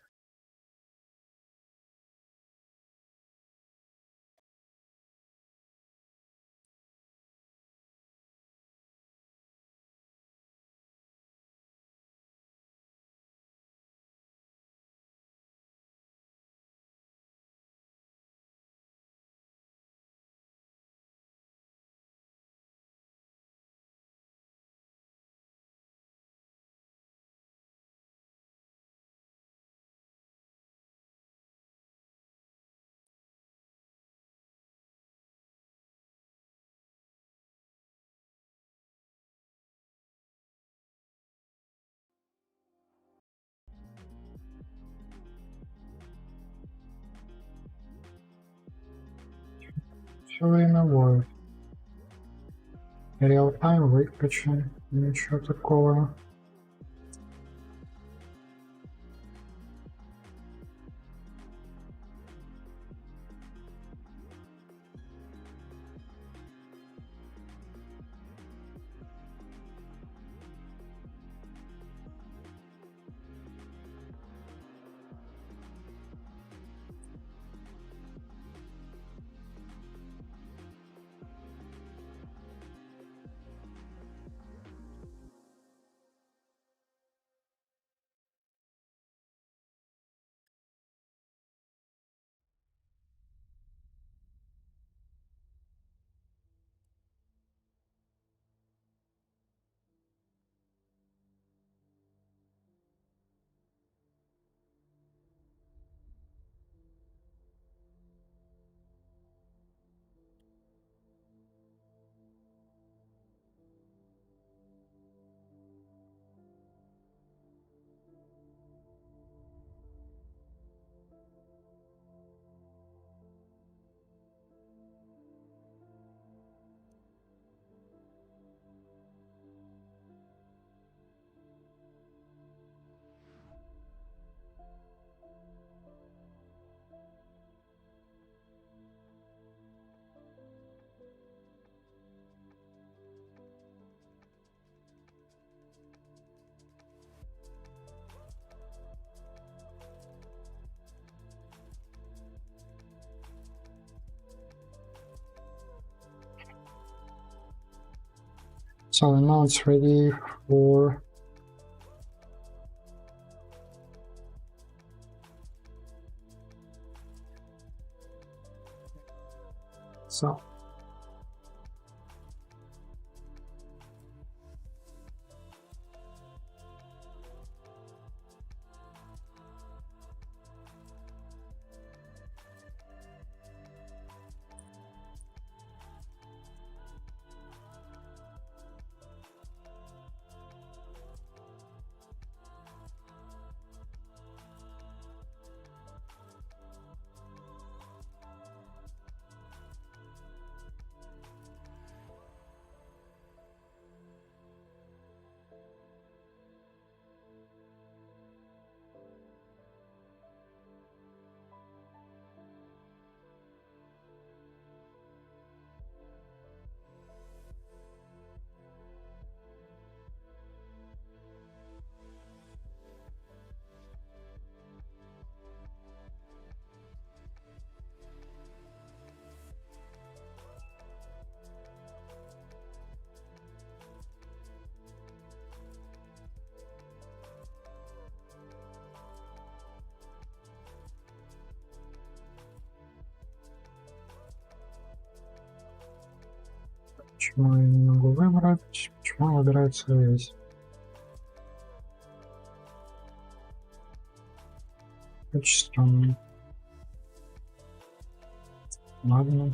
A: время вот. Реал-тайм выключен. Ничего такого. So now it's ready for so почему я не могу выбрать, почему выбирается весь. Очень странно. Ладно.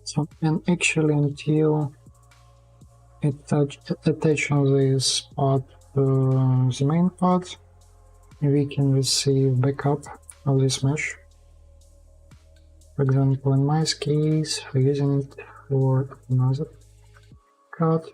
A: So, and actually until attaching this part to the main part, we can receive backup of this mesh. For example, in my case, we're using it for another card.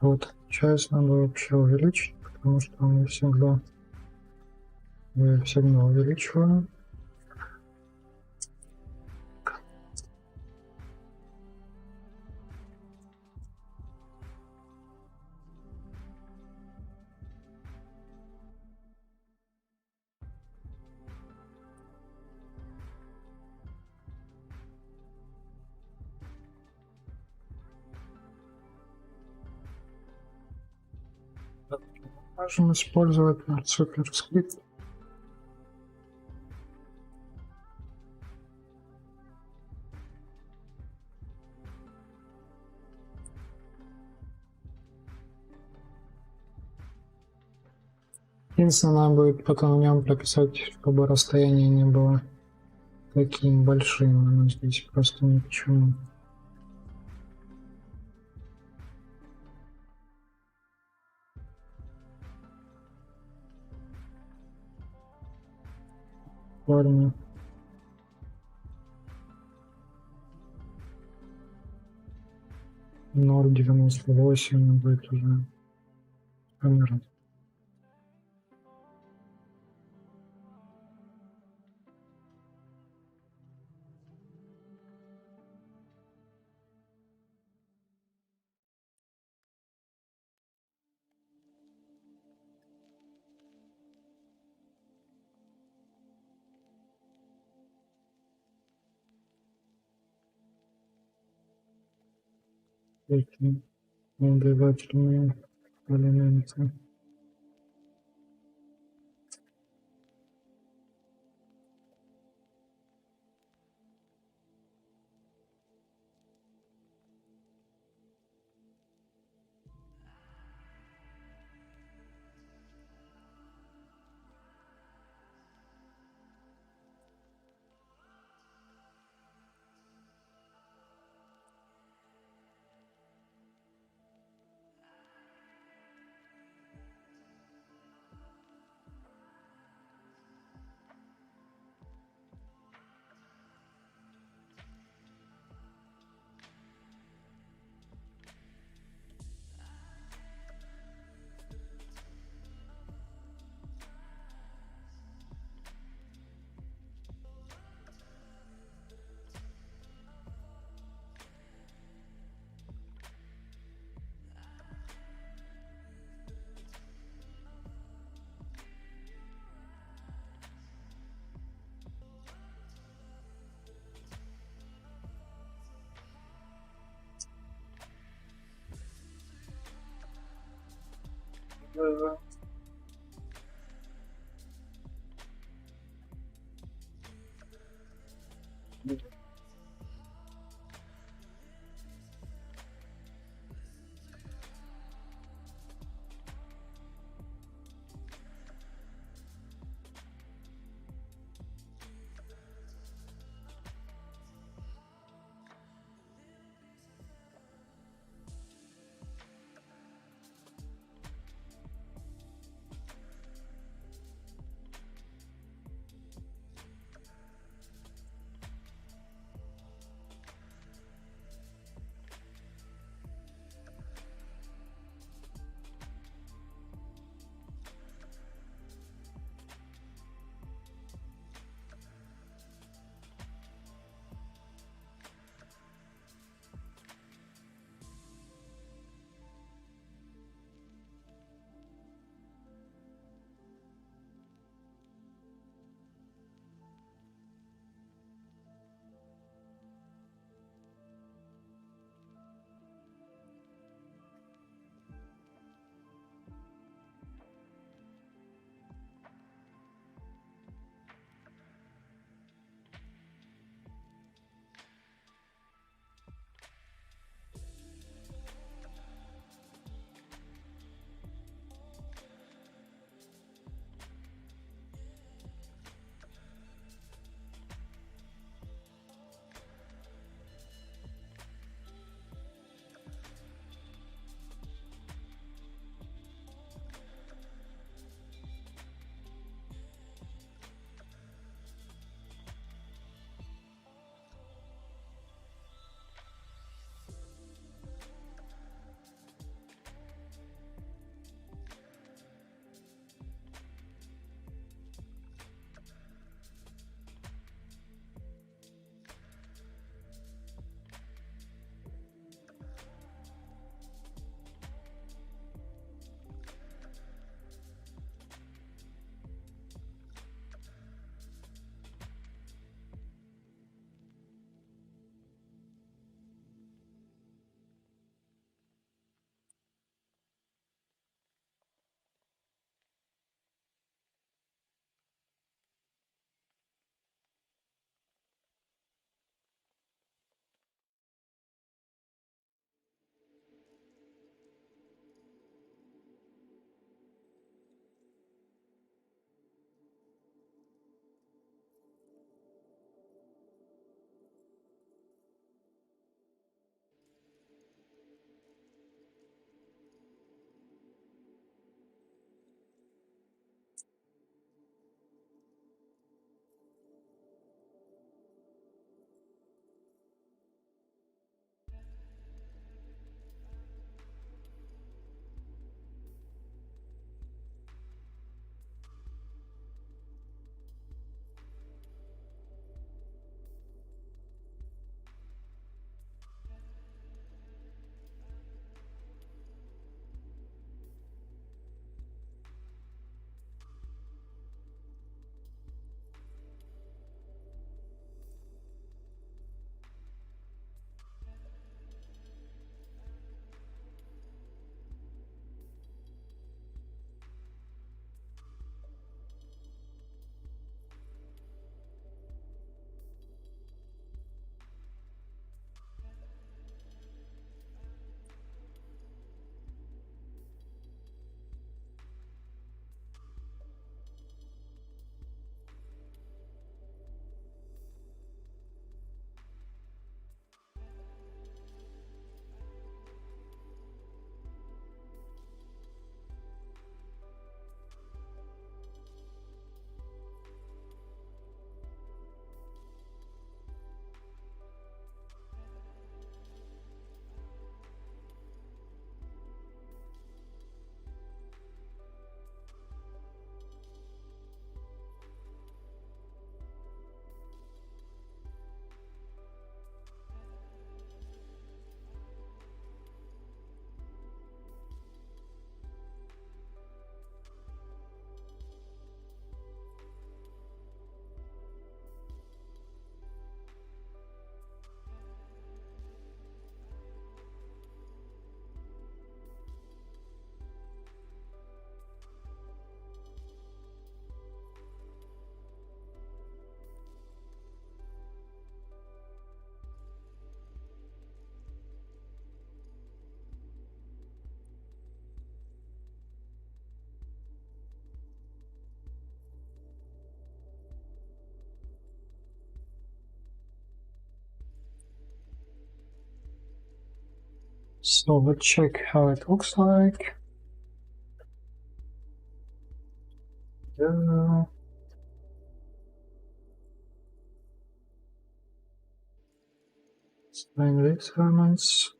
A: Вот, сейчас надо вообще увеличить, потому что мы всегда увеличиваем. Можем использовать Superhive. Единственное, надо будет потом в нем прописать, чтобы расстояние не было таким большим. Оно здесь просто ни к чему. Ладно. Ноль 98 будет уже камера. Эти обязательные элементы. So let's check how it looks like. Yeah. Find these elements.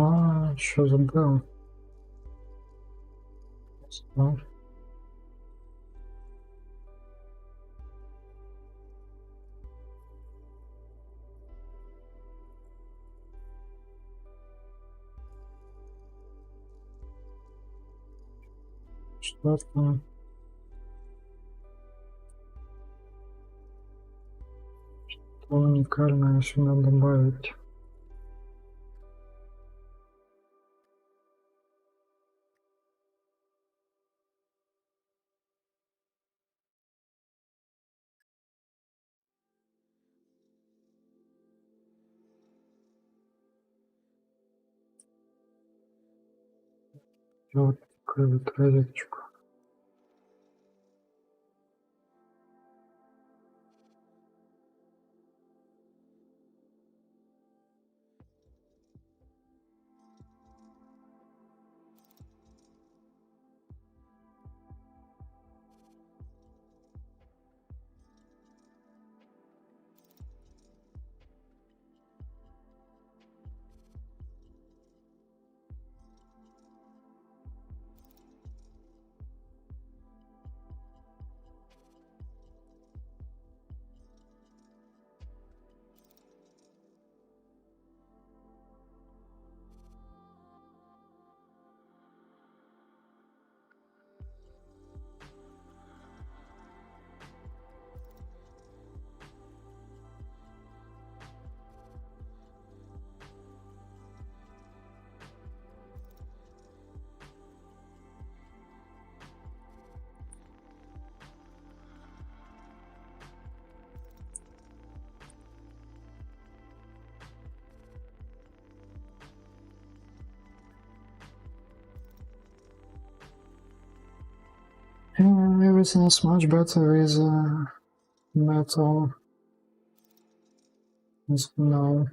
A: Ah, it shows a bill. So, что-то уникальное сюда добавить. Вот такую вот розеточку. Everything is much better with metal. No.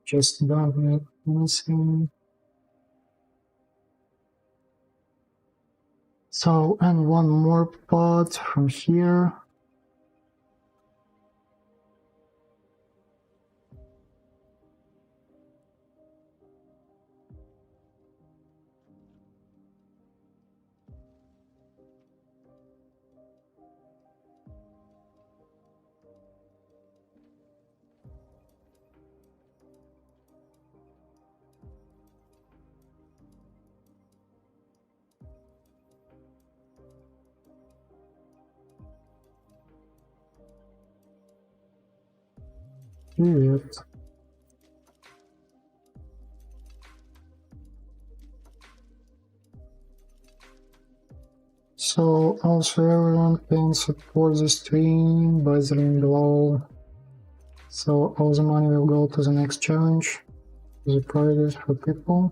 A: Just done it. Missing. So, and one more part from here. Привет. So also everyone can support the stream by the link below. So all the money will go to the next challenge, the prizes for people.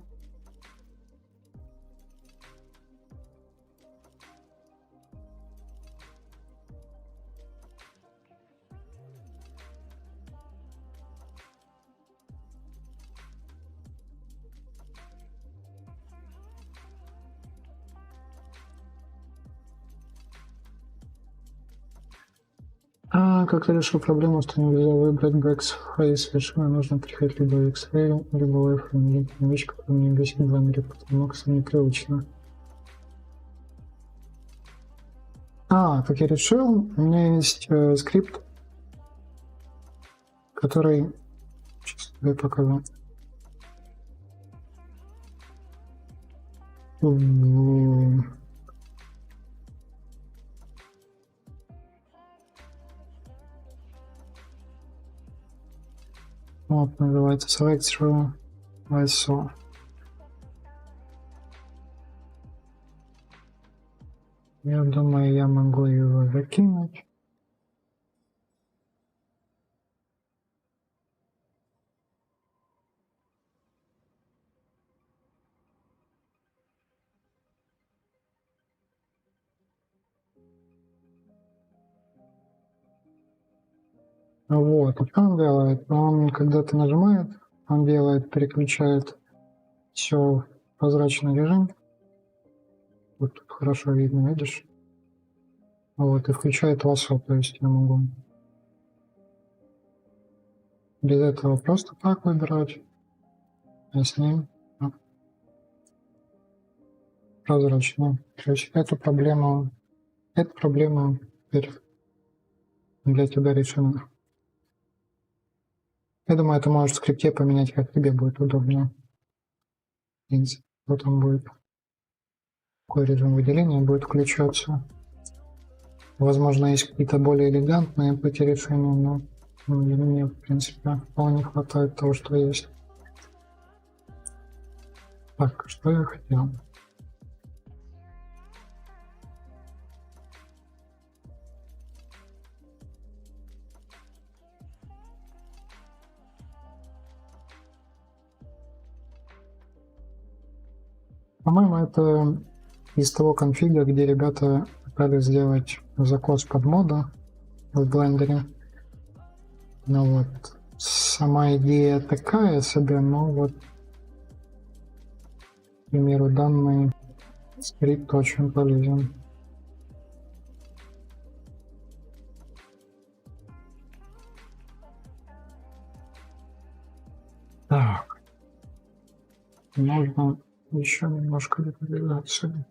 A: Как я решил проблему, что нельзя выбрать backspace решено, нужно приходить либо в X-Ray, либо в iPhone. Вещь, которая мне бесит в баннере, потому что непривычно. Как я решил, у меня есть скрипт, который... Сейчас я покажу. Вот, называется Procedural ISO. Я думаю, я могу его закинуть. Вот, что он делает? Он, когда ты нажимает, он делает, переключает все в прозрачный режим. Вот тут хорошо видно, видишь? Вот, и включает лассо, то есть я могу без этого просто так выбирать, а с ним прозрачно. То есть эту проблему теперь для тебя решена. Я думаю, ты можешь в скрипте поменять, как тебе будет удобно. Вот он будет. Какой режим выделения будет включаться. Возможно, есть какие-то более элегантные пути решения, но для меня, в принципе, вполне хватает того, что есть. Так, что я хотел? По-моему, это из того конфига, где ребята пытались сделать закос под моду в блендере. Но вот сама идея такая себе, но вот, к примеру, данный скрипт очень полезен. Нужно еще немножко детализации.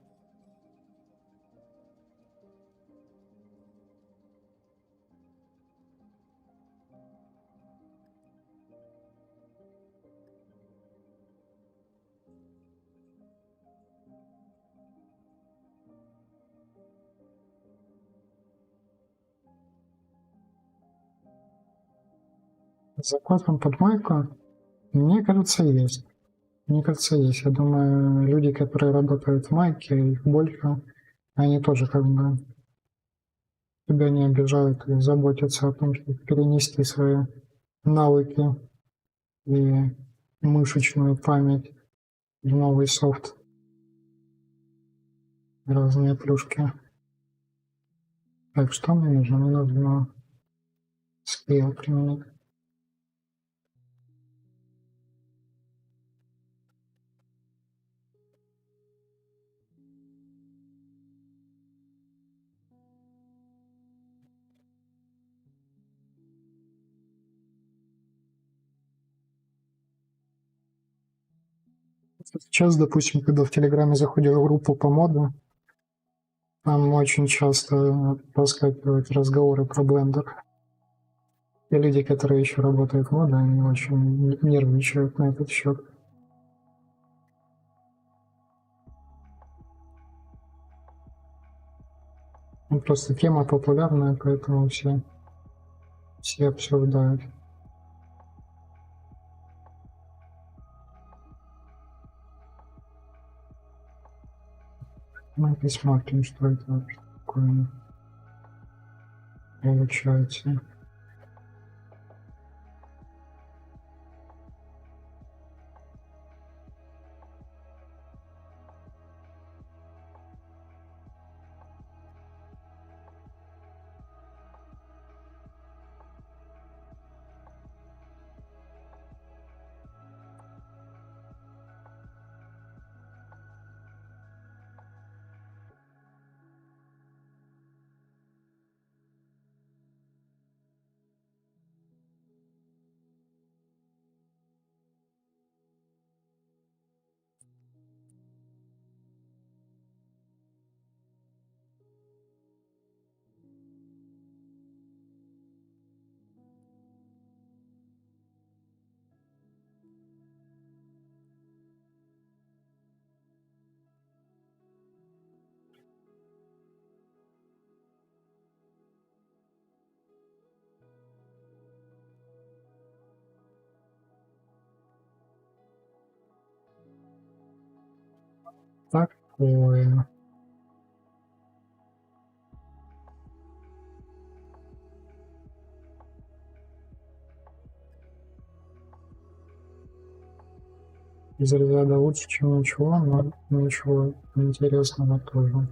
A: Закладом под майку, мне кажется, есть. Мне кажется, есть. Я думаю, люди, которые работают в майке, их больше, они тоже как бы тебя не обижают и заботятся о том, чтобы перенести свои навыки и мышечную память в новый софт. Разные плюшки. Так, что мне нужно? Мне нужно скейл применить. Сейчас, допустим, когда в Телеграме заходишь в группу по моду, там очень часто проскакивают разговоры про блендер. И люди, которые еще работают в моде, они очень нервничают на этот счет. Ну, просто тема популярная, поэтому все обсуждают. Мы посмотрим, что это вообще такое получается. Такое. Из разряда лучше, чем ничего, но ничего интересного тоже.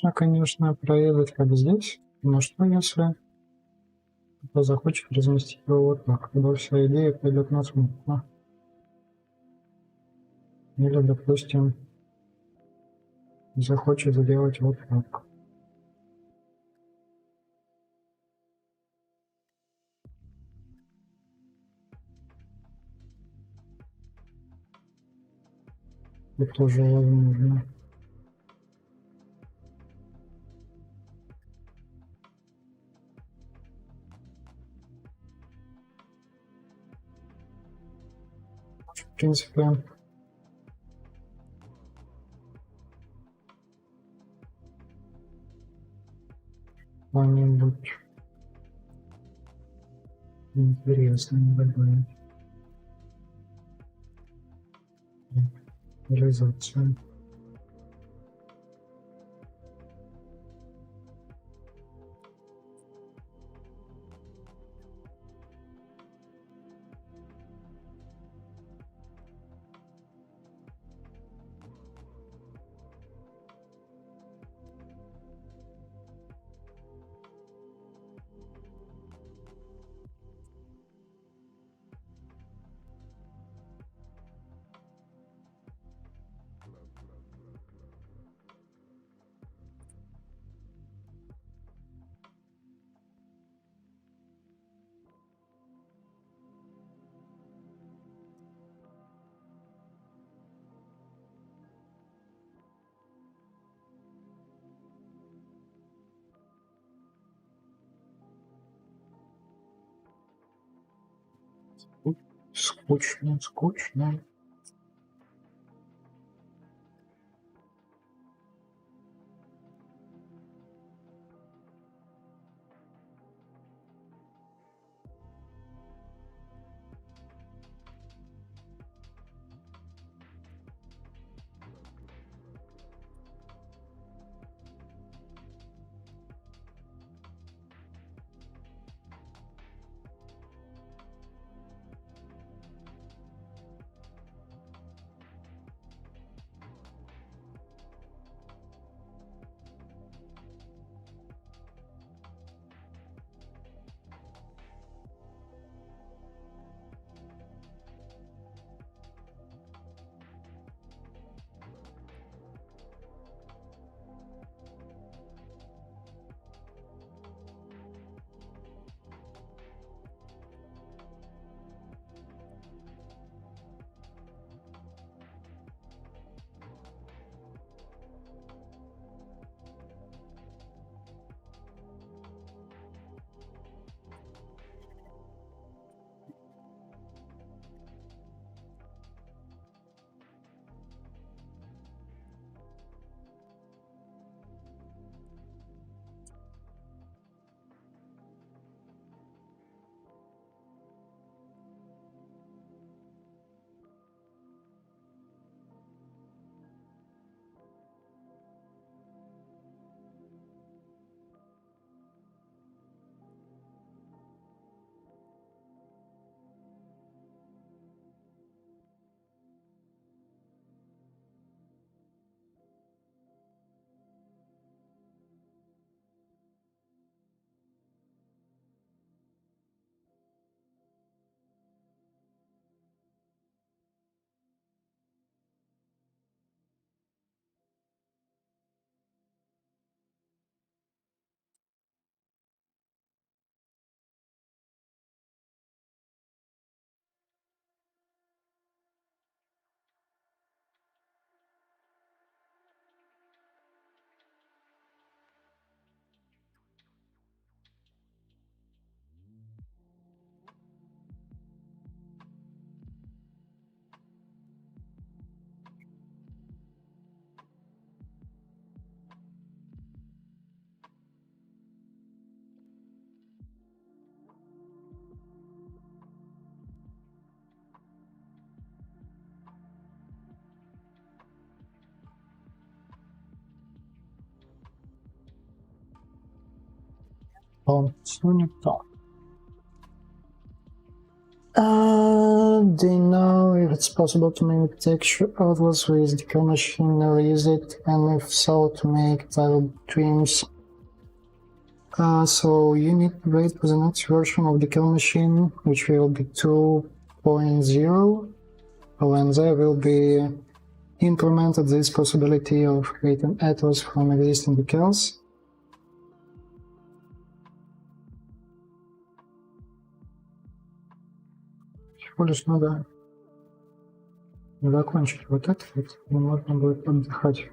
A: Можно, конечно, проверить, как здесь, но что если кто захочет разместить его вот так, когда вся идея пойдет на смысл. Или, допустим, захочет сделать вот так. Это тоже возможно. В принципе, Интересно, небольшое. Реализация. Скучно, скучно. Все не то. Do you know if it's possible to make texture outwards with the decal machine or use it, and if so, to make tile trims? So you need to wait for the next version of the decal machine, which will be 2.0, and there will be implemented this possibility of creating add-ons from existing decals. Всего лишь надо закончить вот это вот, и можно будет отдыхать.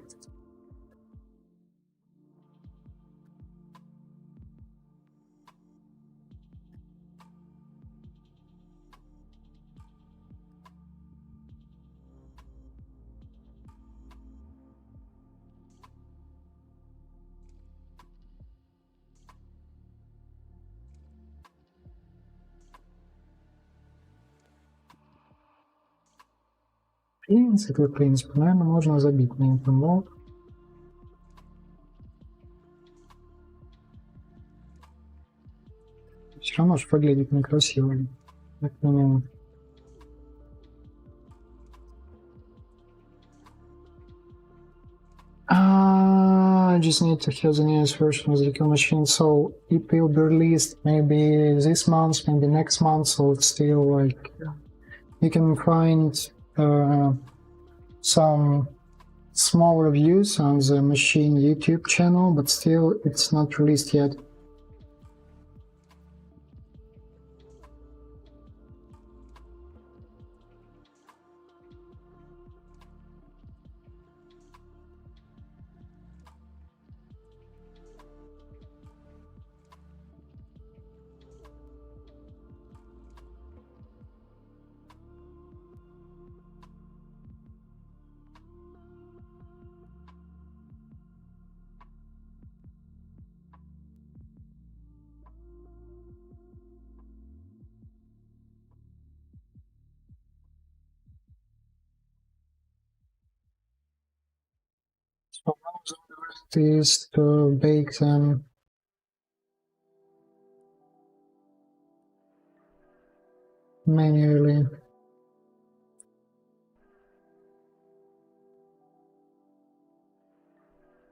A: В принципе, наверное, можно забить на этот блок. Все равно же выглядит некрасиво. Как минимум. I just need to have the newest version of the kill machine, so it will be released maybe this month, maybe next month, so it's still like you can find some small reviews on the machine YouTube channel, but still it's not released yet. So now the rest is to bake them manually.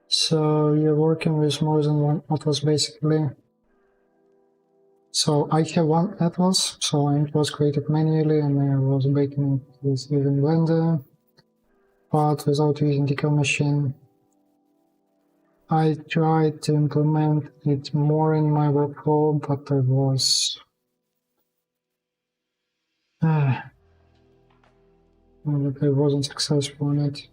A: So you're working with more than one atlas basically. So I have one atlas, so it was created manually and I was baking it with using Blender, but without using the kill machine. I tried to implement it more in my workflow, but I was but I wasn't successful in it.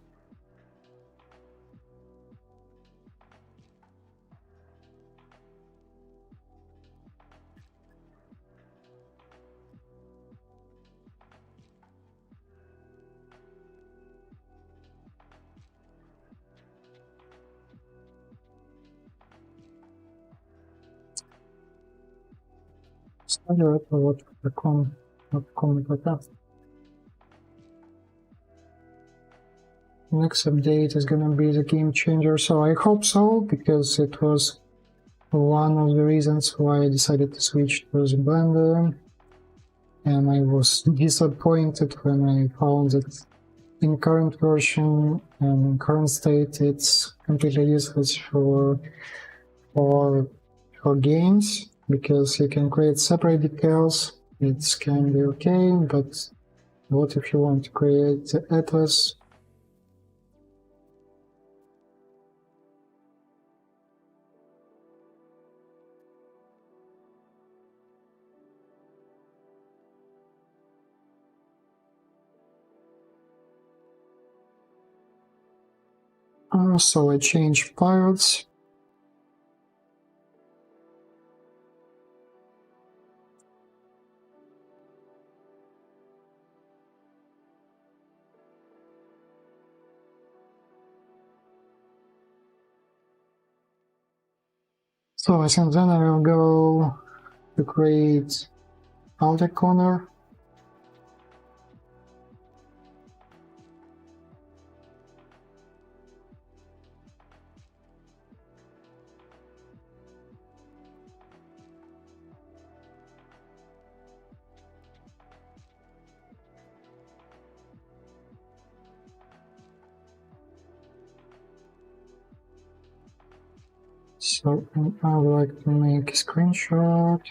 A: Ставлю это вот в таком пока. Next update is gonna be the game changer, so I hope so, because it was one of the reasons why I decided to switch to the Blender, and I was disappointed when I found that in current version and current state it's completely useless for games, because you can create separate decals. It can be okay, but what if you want to create the atlas? So I changed pirates. So I think then I will go to create outer corner. So I would like to make a screenshot.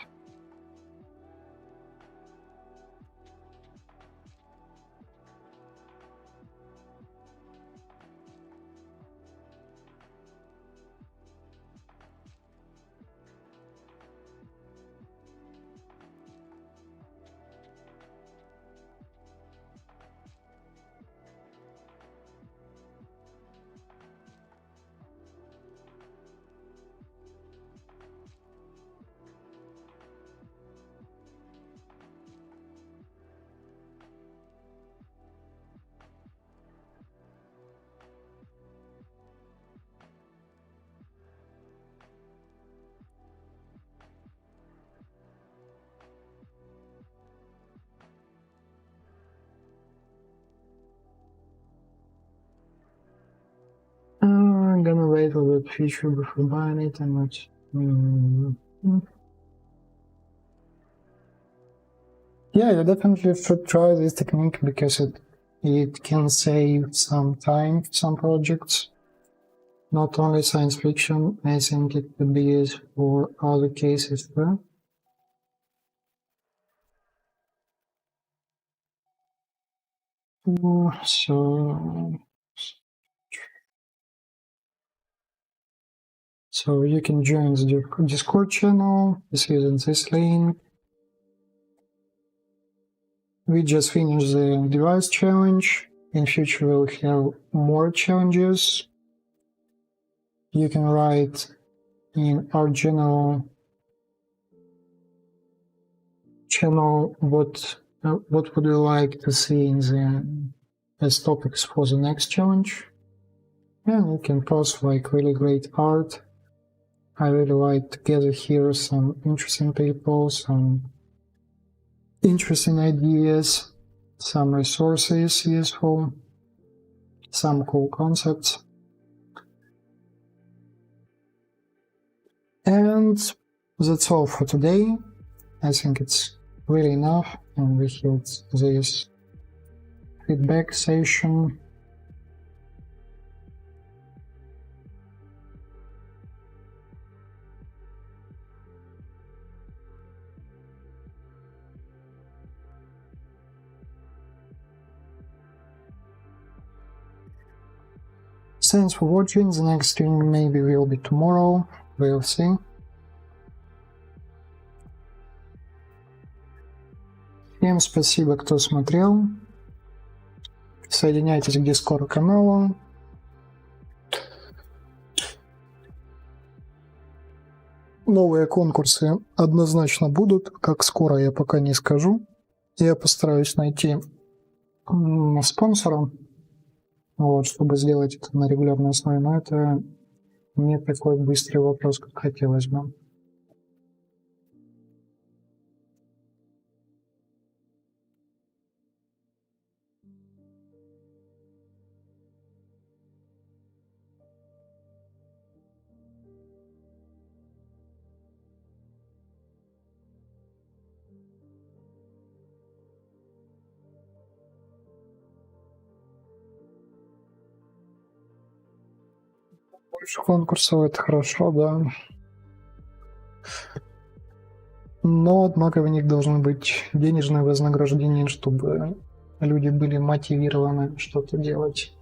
A: enable that feature before buying it and not. Yeah, you definitely should try this technique because it can save some time for some projects. Not only science fiction, I think it could be used for other cases too. So you can join the Discord channel just using this link. We just finished the device challenge. In future we'll have more challenges. You can write in our channel what would you like to see in as topics for the next challenge. And you can post like really great art. I really like to gather here some interesting people, some interesting ideas, some resources useful, some cool concepts. And that's all for today. I think it's really enough, and we had this feedback session. Thanks for watching. The next stream maybe will be tomorrow. We'll see. Всем спасибо, кто смотрел. Присоединяйтесь к Discord каналу. Новые конкурсы однозначно будут. Как скоро, я пока не скажу. Я постараюсь найти спонсора, вот, чтобы сделать это на регулярной основе. Но это не такой быстрый вопрос, как хотелось бы. Больше конкурсов — это хорошо, да. Но, однако, в них должны быть денежные вознаграждения, чтобы люди были мотивированы что-то делать.